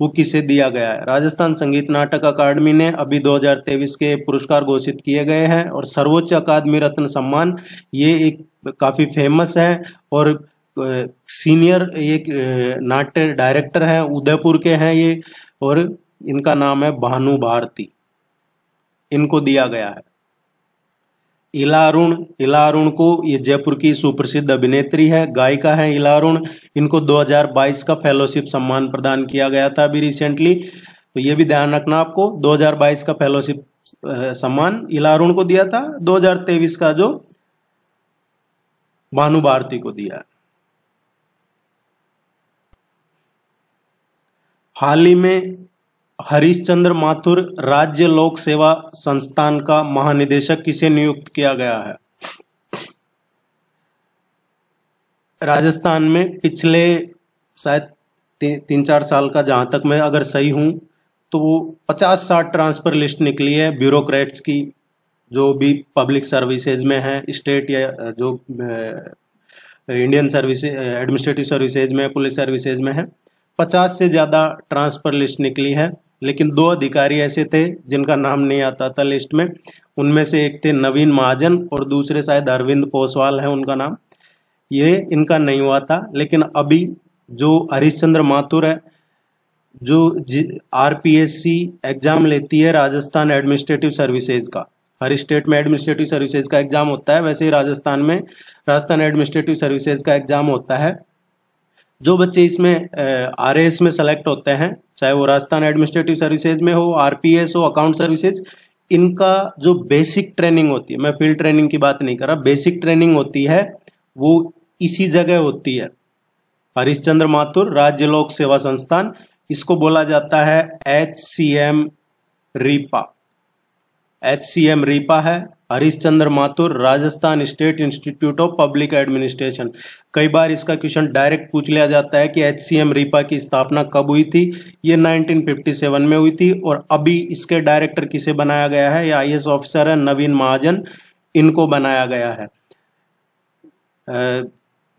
वो किसे दिया गया है? राजस्थान संगीत नाटक अकादमी ने अभी 2023 के पुरस्कार घोषित किए गए हैं। और सर्वोच्च अकादमी रत्न सम्मान ये एक काफी फेमस है और सीनियर एक नाट्य डायरेक्टर है, उदयपुर के हैं ये, और इनका नाम है भानु भारती। इनको दिया गया है। इला अरुण को, ये जयपुर की सुप्रसिद्ध अभिनेत्री है, गायिका है इला अरुण। इनको 2022 का फेलोशिप सम्मान प्रदान किया गया था अभी रिसेंटली। तो ये भी ध्यान रखना आपको, 2022 का फेलोशिप सम्मान इला अरुण को दिया था, 2023 का जो भानु भारती को दिया। हाल ही में हरीशचंद्र माथुर राज्य लोक सेवा संस्थान का महानिदेशक किसे नियुक्त किया गया है? राजस्थान में पिछले शायद 3-4 साल का, जहां तक मैं अगर सही हूं तो वो 50-60 ट्रांसफर लिस्ट निकली है ब्यूरोक्रेट्स की, जो भी पब्लिक सर्विसेज में है, स्टेट या जो इंडियन सर्विसेज, एडमिनिस्ट्रेटिव सर्विसेज में, पुलिस सर्विसेज में है। 50 से ज्यादा ट्रांसफर लिस्ट निकली है। लेकिन 2 अधिकारी ऐसे थे जिनका नाम नहीं आता था लिस्ट में। उनमें से एक थे नवीन महाजन और दूसरे शायद अरविंद पोसवाल है उनका नाम। ये इनका नहीं हुआ था। लेकिन अभी जो हरीशचंद्र माथुर है, जो आरपीएससी एग्जाम लेती है राजस्थान एडमिनिस्ट्रेटिव सर्विसेज का, हर स्टेट में एडमिनिस्ट्रेटिव सर्विसेज का एग्जाम होता है, वैसे ही राजस्थान में राजस्थान एडमिनिस्ट्रेटिव सर्विसेज का एग्जाम होता है। जो बच्चे इसमें आरएएस में सेलेक्ट होते हैं, चाहे वो राजस्थान एडमिनिस्ट्रेटिव सर्विसेज में हो, आरपीएस हो, अकाउंट सर्विसेज, इनका जो बेसिक ट्रेनिंग होती है, मैं फील्ड ट्रेनिंग की बात नहीं कर रहा, बेसिक ट्रेनिंग होती है वो इसी जगह होती है। हरीशचंद्र माथुर राज्य लोक सेवा संस्थान, इसको बोला जाता है HCM रीपा। HCM रीपा है Harishchandra Mathur, Rajasthan state institute of public administration. कई बार इसका क्वेश्चन डायरेक्ट पूछ लिया जाता है कि HCM रीपा की स्थापना कब हुई थी। ये 1957 में हुई थी और अभी इसके डायरेक्टर किसे बनाया गया है? ये IAS ऑफिसर है नवीन महाजन, इनको बनाया गया है।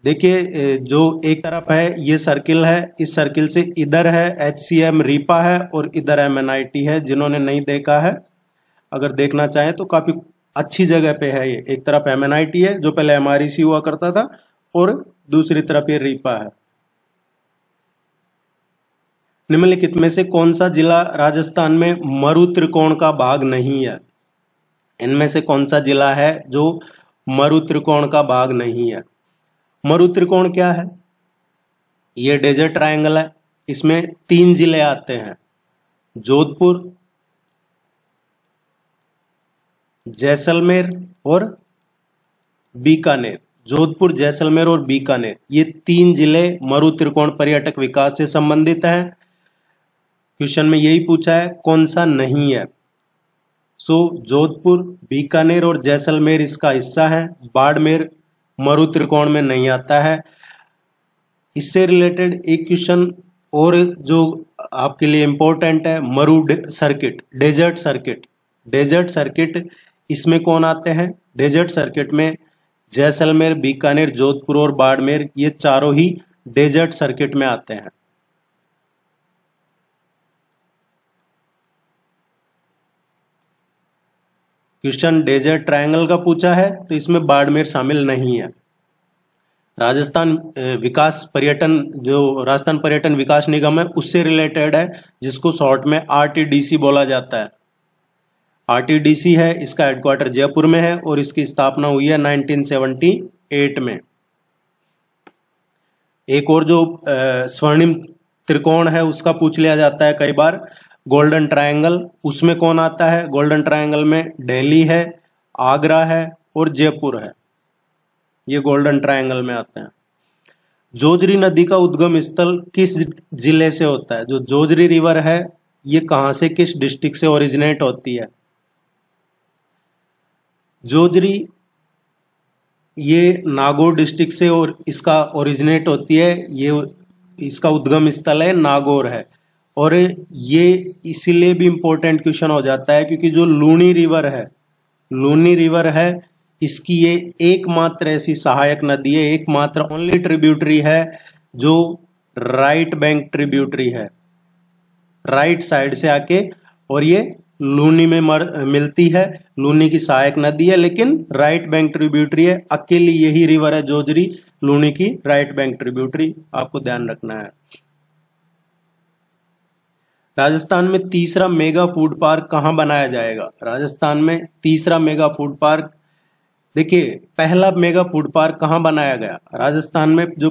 देखिए जो एक तरफ है ये सर्किल है, इस सर्किल से इधर है HCM रीपा है और इधर MNIT है। जिन्होंने नहीं देखा है अगर देखना चाहें तो काफी अच्छी जगह पे है। ये एक तरफ MNIT है जो पहले MREC हुआ करता था और दूसरी तरफ ये रीपा है। निम्नलिखित में से कौन सा जिला राजस्थान में मरु त्रिकोण का भाग नहीं है? इनमें से कौन सा जिला है जो मरु त्रिकोण का भाग नहीं है? मरु त्रिकोण क्या है? ये डेजर्ट ट्रायंगल है। इसमें 3 जिले आते हैं, जोधपुर, जैसलमेर और बीकानेर। जोधपुर, जैसलमेर और बीकानेर, ये 3 जिले मरु त्रिकोण पर्यटक विकास से संबंधित हैं। क्वेश्चन में यही पूछा है कौन सा नहीं है। जोधपुर, बीकानेर और जैसलमेर इसका हिस्सा है। बाड़मेर मरु त्रिकोण में नहीं आता है। इससे रिलेटेड एक क्वेश्चन और जो आपके लिए इंपॉर्टेंट है, मरु circuit, desert circuit. Desert circuit इसमें कौन आते हैं? डेजर्ट सर्किट में जैसलमेर, बीकानेर, जोधपुर और बाड़मेर, ये चारों ही डेजर्ट सर्किट में आते हैं। क्वेश्चन डेजर्ट ट्रायंगल का पूछा है तो इसमें बाड़मेर शामिल नहीं है। राजस्थान विकास पर्यटन, जो राजस्थान पर्यटन विकास निगम है उससे रिलेटेड है, जिसको शॉर्ट में RTDC बोला जाता है। RTDC है, इसका हेडक्वार्टर जयपुर में है और इसकी स्थापना हुई है 1978 में। एक और जो स्वर्णिम त्रिकोण है उसका पूछ लिया जाता है कई बार, गोल्डन ट्रायंगल। उसमें कौन आता है? गोल्डन ट्रायंगल में दिल्ली है, आगरा है और जयपुर है, ये गोल्डन ट्रायंगल में आते हैं। जोजरी नदी का उद्गम स्थल किस जिले से होता है? जो जोजरी रिवर है ये कहां से, किस डिस्ट्रिक्ट से ओरिजिनेट होती है? जोजरी ये नागौर डिस्ट्रिक्ट से और इसका ओरिजिनेट होती है। ये इसका उद्गम स्थल है नागौर है। और ये इसीलिए भी इंपॉर्टेंट क्वेश्चन हो जाता है क्योंकि जो लूनी रिवर है इसकी ये एकमात्र ऐसी सहायक नदी है, एकमात्र ओनली ट्रिब्यूटरी है जो राइट बैंक ट्रिब्यूटरी है, राइट साइड से आके, और ये लूनी में मिलती है। लूनी की सहायक नदी है लेकिन राइट बैंक ट्रिब्यूटरी है। अकेली यही रिवर है जोजरी, लूनी की राइट बैंक ट्रिब्यूटरी, आपको ध्यान रखना है। राजस्थान में तीसरा मेगा फूड पार्क कहां बनाया जाएगा? राजस्थान में तीसरा मेगा फूड पार्क, देखिए पहला मेगा फूड पार्क कहां बनाया गया? राजस्थान में जो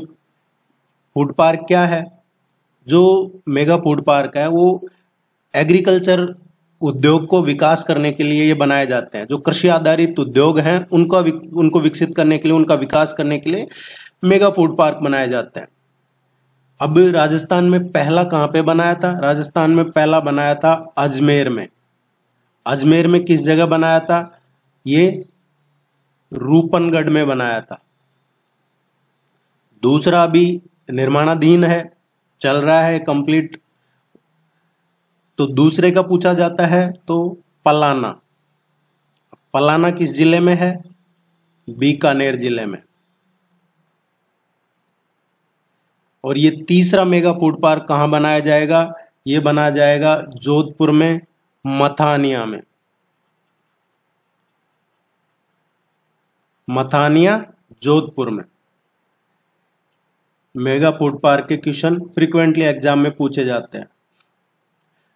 फूड पार्क क्या है, जो मेगा फूड पार्क है वो एग्रीकल्चर उद्योग को विकास करने के लिए ये बनाए जाते हैं। जो कृषि आधारित उद्योग हैं उनको विकसित करने के लिए, उनका विकास करने के लिए मेगा फूड पार्क बनाए जाते हैं। अब राजस्थान में पहला कहां पे बनाया था? राजस्थान में पहला बनाया था अजमेर में। अजमेर में किस जगह बनाया था? ये रूपनगढ़ में बनाया था। दूसरा अभी निर्माणाधीन है, चल रहा है कंप्लीट। तो दूसरे का पूछा जाता है तो पलाना। पलाना किस जिले में है? बीकानेर जिले में। और ये तीसरा मेगा फूड पार्क कहां बनाया जाएगा? ये बनाया जाएगा जोधपुर में, मथानिया में। मथानिया जोधपुर में। मेगा फूड पार्क के क्वेश्चन फ्रीक्वेंटली एग्जाम में पूछे जाते हैं।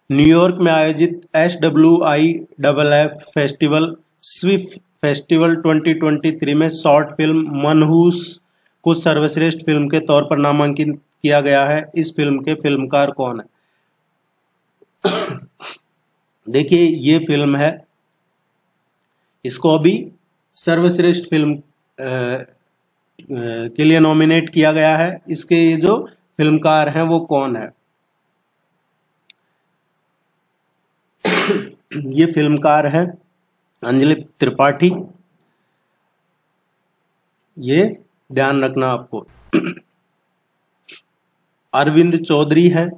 न्यूयॉर्क में आयोजित SWIFF फेस्टिवल, स्विफ्ट फेस्टिवल 2023 में शॉर्ट फिल्म मनहूस को सर्वश्रेष्ठ फिल्म के तौर पर नामांकित किया गया है। इस फिल्म के फिल्मकार कौन है? देखिए ये फिल्म है, इसको अभी सर्वश्रेष्ठ फिल्म के लिए नॉमिनेट किया गया है। इसके जो फिल्मकार हैं वो कौन है? ये फिल्मकार है अंजलि त्रिपाठी, ये ध्यान रखना आपको। अरविंद चौधरी है,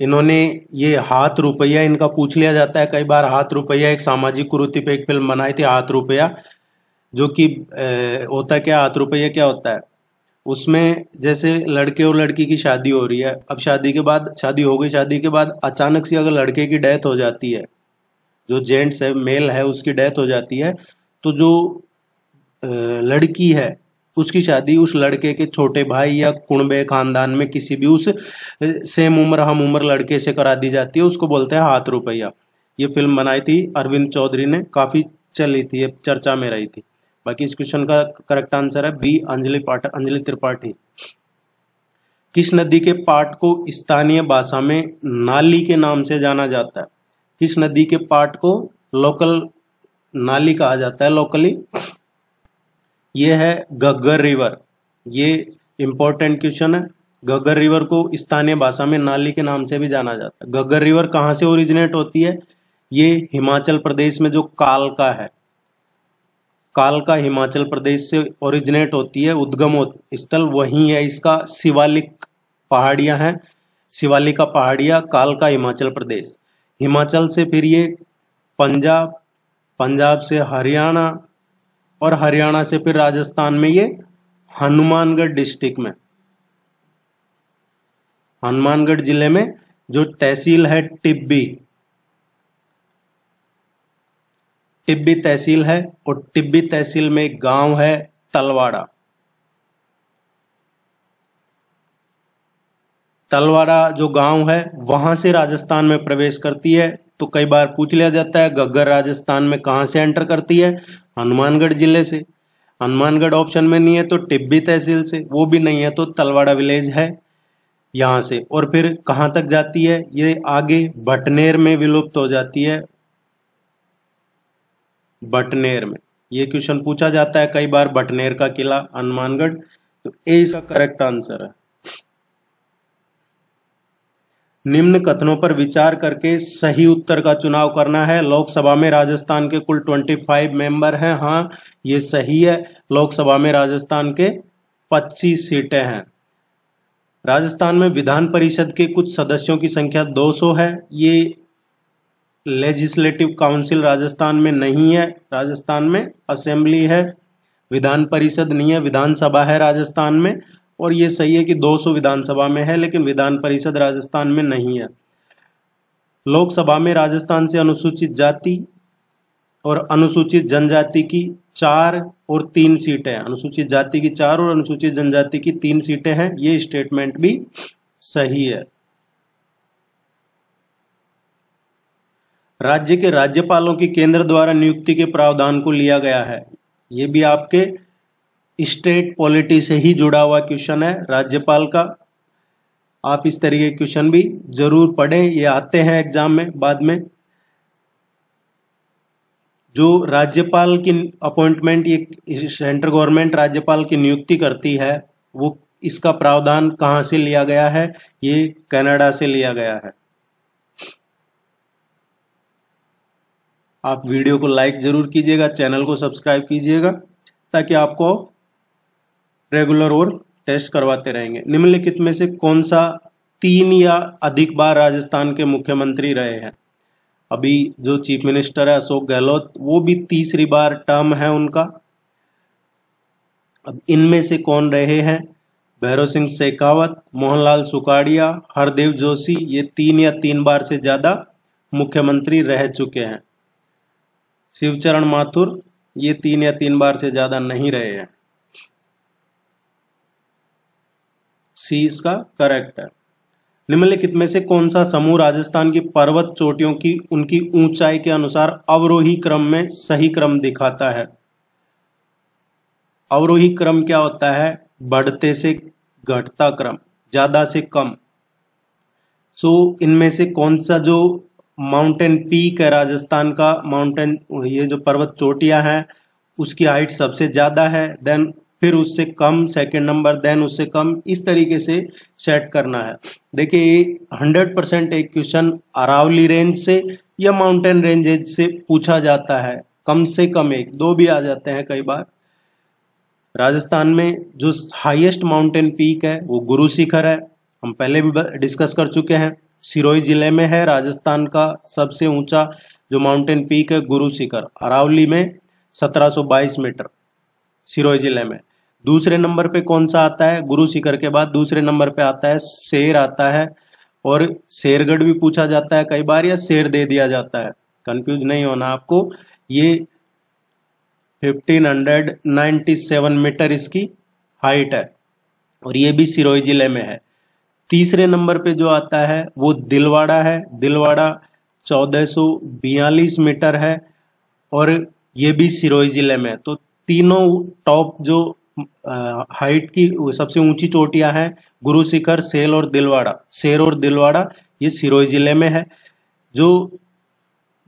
इन्होंने ये हाथ रुपया इनका पूछ लिया जाता है कई बार। हाथ रुपया एक सामाजिक कुरीति पे एक फिल्म बनाई थी, हाथ रुपया, जो कि होता क्या, हाथ रुपया क्या होता है, उसमें जैसे लड़के और लड़की की शादी हो रही है, अब शादी के बाद शादी हो गई, शादी के बाद अचानक से अगर लड़के की डेथ हो जाती है, जो जेंट्स है मेल है उसकी डेथ हो जाती है, तो जो लड़की है उसकी शादी उस लड़के के छोटे भाई या कुणबे खानदान में किसी भी उस सेम उम्र हम उम्र लड़के से करा दी जाती है, उसको बोलते हैं हाथ रुपया। ये फिल्म बनाई थी अरविंद चौधरी ने, काफी चली थी, ये चर्चा में रही थी। बाकी इस क्वेश्चन का करेक्ट आंसर है बी, अंजलि त्रिपाठी। किस नदी के पाट को स्थानीय भाषा में नाली के नाम से जाना जाता है? किस नदी के पाट को लोकल नाली कहा जाता है लोकली? ये है घग्गर रिवर। ये इंपॉर्टेंट क्वेश्चन है। घग्गर रिवर को स्थानीय भाषा में नाली के नाम से भी जाना जाता है। घग्गर रिवर कहाँ से ओरिजिनेट होती है? ये हिमाचल प्रदेश में जो कालका है, कालका हिमाचल प्रदेश से ओरिजिनेट होती है, उद्गम स्थल वहीं है इसका। शिवालिक पहाड़ियां हैं, शिवालिका पहाड़ियां, कालका हिमाचल प्रदेश। हिमाचल से फिर ये पंजाब, पंजाब से हरियाणा, और हरियाणा से फिर राजस्थान में ये हनुमानगढ़ डिस्ट्रिक्ट में, हनुमानगढ़ जिले में जो तहसील है टिब्बी, टिब्बी तहसील है, और टिब्बी तहसील में एक गांव है तलवाड़ा। तलवाड़ा जो गांव है वहां से राजस्थान में प्रवेश करती है। तो कई बार पूछ लिया जाता है घग्गर राजस्थान में कहां से एंटर करती है? हनुमानगढ़ जिले से। हनुमानगढ़ ऑप्शन में नहीं है तो टिब्बी तहसील से, वो भी नहीं है तो तलवाड़ा विलेज है यहां से। और फिर कहां तक जाती है? ये आगे भटनेर में विलुप्त हो जाती है, भटनेर में। ये क्वेश्चन पूछा जाता है कई बार, भटनेर का किला हनुमानगढ़। तो ए इसका करेक्ट आंसर है। निम्न कथनों पर विचार करके सही उत्तर का चुनाव करना है। लोकसभा में राजस्थान के कुल 25 मेंबर हैं। हाँ, ये सही है। लोकसभा में राजस्थान के 25 सीटें हैं। राजस्थान में विधान परिषद के कुछ सदस्यों की संख्या 200 है। ये लेजिस्लेटिव काउंसिल राजस्थान में नहीं है, राजस्थान में असेंबली है, विधान परिषद नहीं है, विधानसभा है राजस्थान में। और ये सही है कि 200 विधानसभा में है लेकिन विधान परिषद राजस्थान में नहीं है। लोकसभा में राजस्थान से अनुसूचित जाति और अनुसूचित जनजाति की 4 और 3 सीटें हैं। अनुसूचित जाति की 4 और अनुसूचित जनजाति की 3 सीटें हैं। ये स्टेटमेंट भी सही है। राज्य के राज्यपालों की केंद्र द्वारा नियुक्ति के प्रावधान को लिया गया है। ये भी आपके स्टेट पॉलिटी से ही जुड़ा हुआ क्वेश्चन है राज्यपाल का। आप इस तरीके के क्वेश्चन भी जरूर पढ़ें, ये आते हैं एग्जाम में बाद में। जो राज्यपाल की अपॉइंटमेंट, ये सेंट्रल गवर्नमेंट राज्यपाल की नियुक्ति करती है, वो इसका प्रावधान कहां से लिया गया है? ये कनाडा से लिया गया है। आप वीडियो को लाइक जरूर कीजिएगा, चैनल को सब्सक्राइब कीजिएगा ताकि आपको रेगुलर और टेस्ट करवाते रहेंगे। निम्नलिखित में से कौन सा 3 या अधिक बार राजस्थान के मुख्यमंत्री रहे हैं? अभी जो चीफ मिनिस्टर है अशोक गहलोत, वो भी तीसरी बार टर्म है उनका। अब इनमें से कौन रहे हैं? भैरव सिंह शेखावत, मोहनलाल सुखाड़िया, हरदेव जोशी, ये 3 या 3 बार से ज्यादा मुख्यमंत्री रह चुके हैं। शिवचरण माथुर, ये 3 या 3 बार से ज्यादा नहीं रहे हैं। सी इसका करेक्ट है। निम्नलिखित में से कौन सा समूह राजस्थान की पर्वत चोटियों की उनकी ऊंचाई के अनुसार अवरोही क्रम में सही क्रम दिखाता है? अवरोही क्रम क्या होता है? बढ़ते से घटता क्रम, ज्यादा से कम। सो इनमें से कौन सा जो माउंटेन पीक है राजस्थान का, माउंटेन, ये जो पर्वत चोटियां हैं उसकी हाइट सबसे ज्यादा है, देन फिर उससे कम सेकंड नंबर, देन उससे कम, इस तरीके से सेट करना है। देखिए 100% एक क्वेश्चन अरावली रेंज से या माउंटेन रेंजेज से पूछा जाता है, कम से कम एक, दो भी आ जाते हैं कई बार। राजस्थान में जो हाईएस्ट माउंटेन पीक है वो गुरु शिखर है, हम पहले भी डिस्कस कर चुके हैं। सिरोही जिले में है राजस्थान का सबसे ऊंचा जो माउंटेन पीक है गुरु शिखर, अरावली में 1722 मीटर, सिरोही जिले में। दूसरे नंबर पे कौन सा आता है? गुरु शिखर के बाद दूसरे नंबर पे आता है शेर आता है, और शेरगढ़ भी पूछा जाता है कई बार, या शेर दे दिया जाता है, कंफ्यूज नहीं होना आपको। ये 1597 मीटर इसकी हाइट है, और ये भी सिरोही जिले में है। तीसरे नंबर पे जो आता है वो दिलवाड़ा है, दिलवाड़ा 1442 मीटर है, और ये भी सिरोही जिले में है। तो तीनों टॉप जो हाइट की सबसे ऊंची चोटियां हैं, गुरु शिखर, शेर और दिलवाड़ा, ये सिरोही जिले में है। जो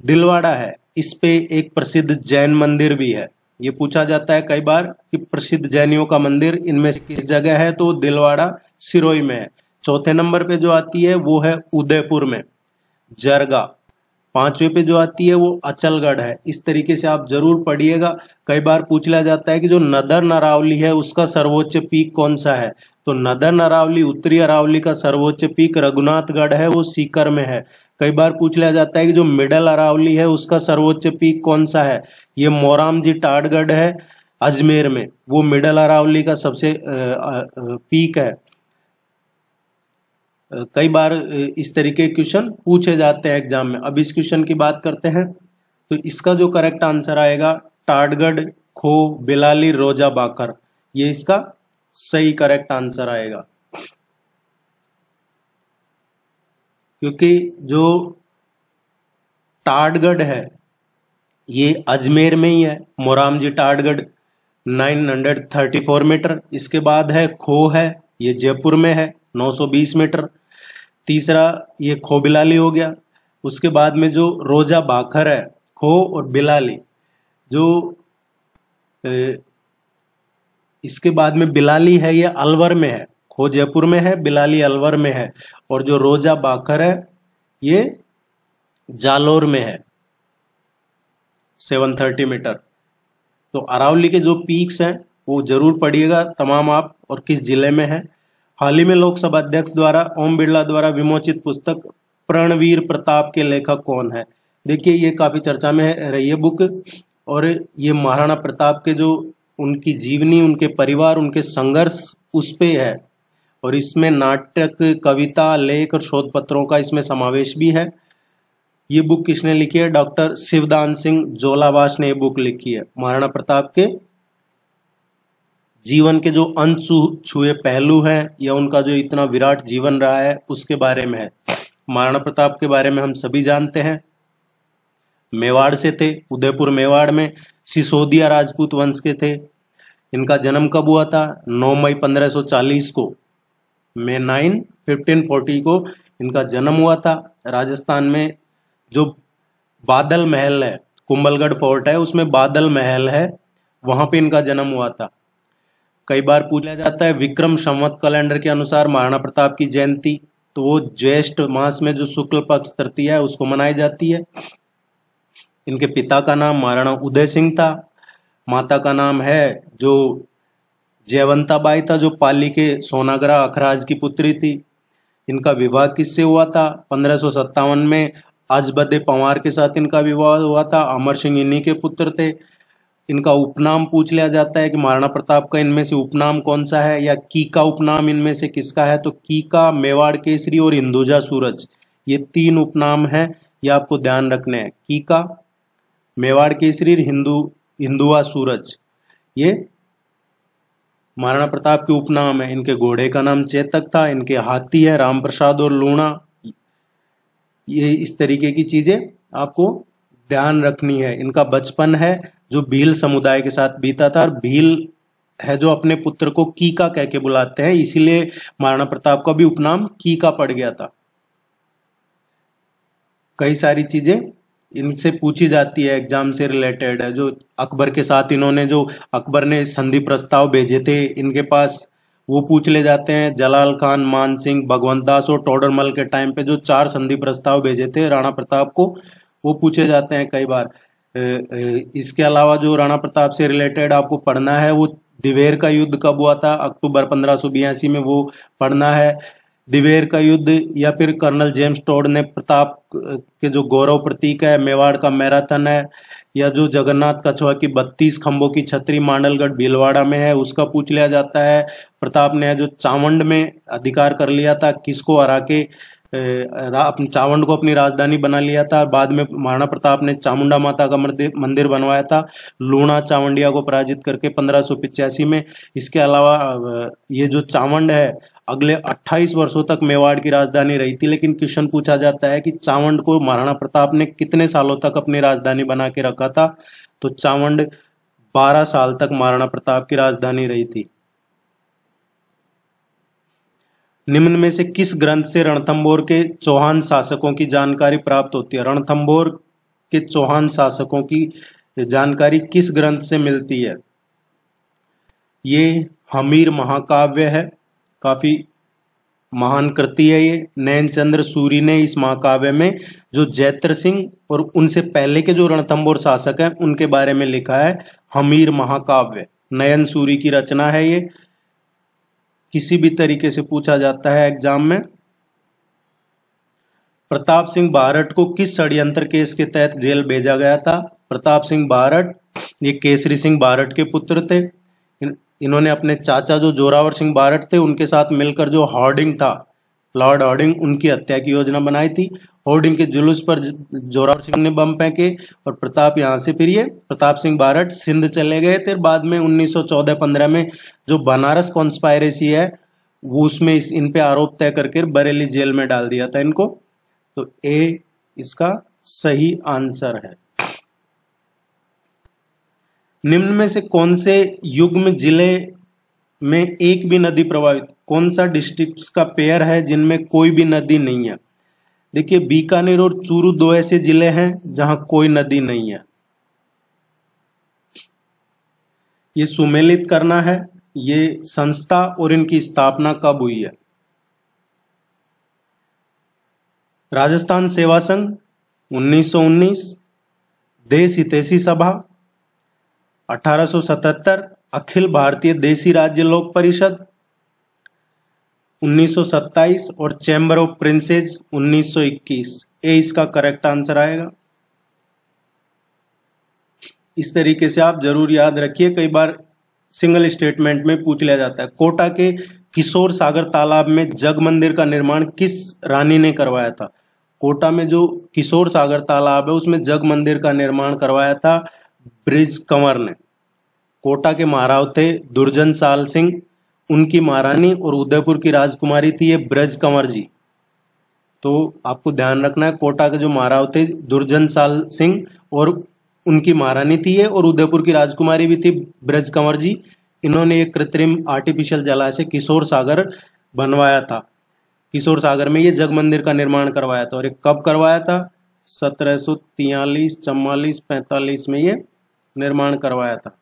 दिलवाड़ा है इस पे एक प्रसिद्ध जैन मंदिर भी है। ये पूछा जाता है कई बार कि प्रसिद्ध जैनियों का मंदिर इनमें से किस जगह है, तो दिलवाड़ा सिरोही में है। चौथे नंबर पे जो आती है वो है उदयपुर में जरगा। पांचवें पे जो आती है वो अचलगढ़ है। इस तरीके से आप जरूर पढ़िएगा, कई बार पूछ लिया जाता है कि जो नदर अरावली है उसका सर्वोच्च पीक कौन सा है, तो नदर अरावली, उत्तरी अरावली का सर्वोच्च पीक रघुनाथगढ़ है, वो सीकर में है। कई बार पूछ लिया जाता है कि जो मिडल अरावली है उसका सर्वोच्च पीक कौन सा है, ये मोरामजी टाटगढ़ है अजमेर में, वो मिडल अरावली का सबसे पीक है। कई बार इस तरीके के क्वेश्चन पूछे जाते हैं एग्जाम में। अब इस क्वेश्चन की बात करते हैं, तो इसका जो करेक्ट आंसर आएगा टाटगढ़, खो, बिलाली, रोजा बाकर, ये इसका सही करेक्ट आंसर आएगा। क्योंकि जो टाटगढ़ है ये अजमेर में ही है, मोरामजी टाटगढ़ 934 मीटर। इसके बाद है खो है, ये जयपुर में है 920 मीटर। तीसरा ये खो बिलाली हो गया। उसके बाद में जो रोजा बाखर है, खो और बिलाली, जो इसके बाद में बिलाली है ये अलवर में है, खो जयपुर में है, बिलाली अलवर में है, और जो रोजा बाखर है ये जालोर में है 730 मीटर। तो अरावली के जो पीक्स हैं वो जरूर पढ़िएगा तमाम आप, और किस जिले में है। हाल ही में लोकसभा अध्यक्ष द्वारा ओम बिरला द्वारा विमोचित पुस्तक प्रणवीर प्रताप के लेखक कौन है? देखिए ये काफी चर्चा में रही है बुक, और ये महाराणा प्रताप के जो उनकी जीवनी, उनके परिवार, उनके संघर्ष उस पे है, और इसमें नाटक, कविता, लेख और शोध पत्रों का इसमें समावेश भी है। ये बुक किसने लिखी है? डॉक्टर शिवदान सिंह जोलावास ने ये बुक लिखी है। महाराणा प्रताप के जीवन के जो अनछुए पहलू हैं, या उनका जो इतना विराट जीवन रहा है उसके बारे में है। महाराणा प्रताप के बारे में हम सभी जानते हैं, मेवाड़ से थे, उदयपुर मेवाड़ में सिसोदिया राजपूत वंश के थे। इनका जन्म कब हुआ था? 9 मई 1540 को, May 9, 1540 को इनका जन्म हुआ था। राजस्थान में जो बादल महल है, कुंभलगढ़ फोर्ट है उसमें बादल महल है, वहां पे इनका जन्म हुआ था। कई बार पूछा जाता है विक्रम संवत कैलेंडर के अनुसार महाराणा प्रताप की जयंती, तो वो ज्येष्ठ मास में जो शुक्ल पक्ष तृतीया है उसको मनाई जाती है। इनके पिता का नाम महाराणा उदय सिंह था, माता का नाम है जो जयवंताबाई था, जो पाली के सोनागरा अखराज की पुत्री थी। इनका विवाह किससे हुआ था? 1557 में अजबदे पंवार के साथ इनका विवाह हुआ था। अमर सिंह इन्हीं के पुत्र थे। इनका उपनाम पूछ लिया जाता है कि महाराणा प्रताप का इनमें से उपनाम कौन सा है, या कीका उपनाम इनमें से किसका है, तो कीका, मेवाड़ केसरी और हिंदुजा सूरज, ये तीन उपनाम हैं, ये आपको ध्यान रखने हैं। कीका, मेवाड़ केसरी, हिंदुआ सूरज, ये महाराणा प्रताप के उपनाम है। इनके घोड़े का नाम चेतक था, इनके हाथी है राम प्रसाद और लूणा। ये इस तरीके की चीजें आपको ध्यान रखनी है। इनका बचपन है जो भील समुदाय के साथ बीता था, और भील है जो अपने पुत्र को कीका कह के बुलाते हैं, इसीलिए महाराणा प्रताप का भी उपनाम कीका पड़ गया था। कई सारी चीजें इनसे पूछी जाती है, एग्जाम से रिलेटेड है। जो अकबर के साथ इन्होंने, जो अकबर ने संधि प्रस्ताव भेजे थे इनके पास, वो पूछ ले जाते हैं। जलाल खान, मान सिंह, भगवंत दास और टोडरमल के टाइम पे जो 4 संधि प्रस्ताव भेजे थे राणा प्रताप को, वो पूछे जाते हैं कई बार। इसके अलावा जो राणा प्रताप से रिलेटेड आपको पढ़ना है, वो दिवेर का युद्ध कब हुआ था, अक्टूबर 1582 में, वो पढ़ना है। दिवेर का युद्ध, या फिर कर्नल जेम्स टोड ने प्रताप के जो गौरव प्रतीक है मेवाड़ का मैराथन है, या जो जगन्नाथ कछवा की 32 खंभों की छतरी मांडलगढ़ भीलवाड़ा में है उसका पूछ लिया जाता है। प्रताप ने जो चावंड में अधिकार कर लिया था, किसको हरा के चावंड को अपनी राजधानी बना लिया था। बाद में महाराणा प्रताप ने चामुंडा माता का मंदिर बनवाया था लूणा चावंडिया को पराजित करके 1585 में। इसके अलावा ये जो चावंड है अगले 28 वर्षों तक मेवाड़ की राजधानी रही थी। लेकिन क्वेश्चन पूछा जाता है कि चावंड को महाराणा प्रताप ने कितने सालों तक अपनी राजधानी बना के रखा था, तो चावंड 12 साल तक महाराणा प्रताप की राजधानी रही थी। निम्न में से किस ग्रंथ से रणथंभौर के चौहान शासकों की जानकारी प्राप्त होती है? रणथंभौर के चौहान शासकों की जानकारी किस ग्रंथ से मिलती है? ये हमीर महाकाव्य है, काफी महान कृति है ये। नैनचंद्र सूरी ने इस महाकाव्य में जो जैत्र सिंह और उनसे पहले के जो रणथंभौर शासक हैं उनके बारे में लिखा है हमीर महाकाव्य। नयन सूरी की रचना है ये। किसी भी तरीके से पूछा जाता है एग्जाम में। प्रताप सिंह बारट को किस षड्यंत्र केस के तहत जेल भेजा गया था? प्रताप सिंह बारट ये केसरी सिंह बारट के पुत्र थे। इन्होंने अपने चाचा जो जोरावर सिंह बारट थे उनके साथ मिलकर जो हॉर्डिंग था, लॉर्ड हॉर्डिंग, उनकी हत्या की योजना बनाई थी। हॉर्डिंग के जुलूस पर जोरावर सिंह ने बम फेंके और प्रताप यहाँ से फिर ये प्रताप सिंह बारट सिंध चले गए थे। बाद में 1914-15 में जो बनारस कॉन्स्पायरेसी है वो उसमें इन पे आरोप तय करके बरेली जेल में डाल दिया था इनको। तो ए इसका सही आंसर है। निम्न में से कौन से युग्म जिले में एक भी नदी प्रभावित, कौन सा डिस्ट्रिक्ट्स का पेयर है जिनमें कोई भी नदी नहीं है? देखिए बीकानेर और चूरू दो ऐसे जिले हैं जहां कोई नदी नहीं है। ये सुमेलित करना है। ये संस्था और इनकी स्थापना कब हुई है? राजस्थान सेवा संघ 1919, देश हितैषी सभा 1877, अखिल भारतीय देसी राज्य लोक परिषद 1927 और चैम्बर ऑफ प्रिंसेस 1921। ए इसका करेक्ट आंसर आएगा। इस तरीके से आप जरूर याद रखिए, कई बार सिंगल स्टेटमेंट में पूछ लिया जाता है। कोटा के किशोर सागर तालाब में जग मंदिर का निर्माण किस रानी ने करवाया था? कोटा में जो किशोर सागर तालाब है उसमें जग मंदिर का निर्माण करवाया था ब्रिज कंवर ने। कोटा के महाराव थे दुर्जन साल सिंह, उनकी महारानी और उदयपुर की राजकुमारी थी ये ब्रज कंवर जी। तो आपको ध्यान रखना है, कोटा के जो महाराव थे दुर्जन साल सिंह और उनकी महारानी थी ये, और उदयपुर की राजकुमारी भी थी ब्रज कंवर जी। इन्होंने एक कृत्रिम आर्टिफिशियल जलाशय किशोर सागर बनवाया था। किशोर सागर में ये जग मंदिर का निर्माण करवाया था। और ये कब करवाया था? 1743, 44, 45 में ये निर्माण करवाया था।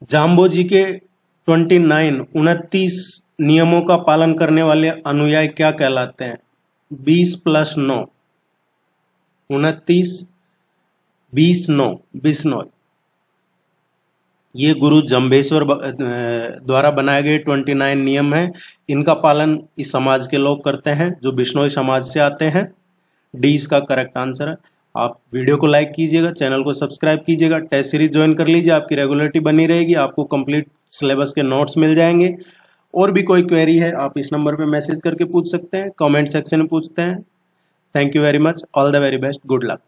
जाम्बोजी के 29 नियमों का पालन करने वाले अनुयायी क्या कहलाते हैं? 20 + 9 29, 20, 9 बिश्नोई। ये गुरु जम्भेश्वर द्वारा बनाए गए 29 नियम हैं। इनका पालन इस समाज के लोग करते हैं जो बिश्नोई समाज से आते हैं। डी इसका करेक्ट आंसर है। आप वीडियो को लाइक कीजिएगा, चैनल को सब्सक्राइब कीजिएगा, टेस्ट सीरीज ज्वाइन कर लीजिए, आपकी रेगुलरिटी बनी रहेगी, आपको कंप्लीट सिलेबस के नोट्स मिल जाएंगे। और भी कोई क्वेरी है आप इस नंबर पे मैसेज करके पूछ सकते हैं, कमेंट सेक्शन में पूछते हैं। Thank you very much, all the very best, good luck.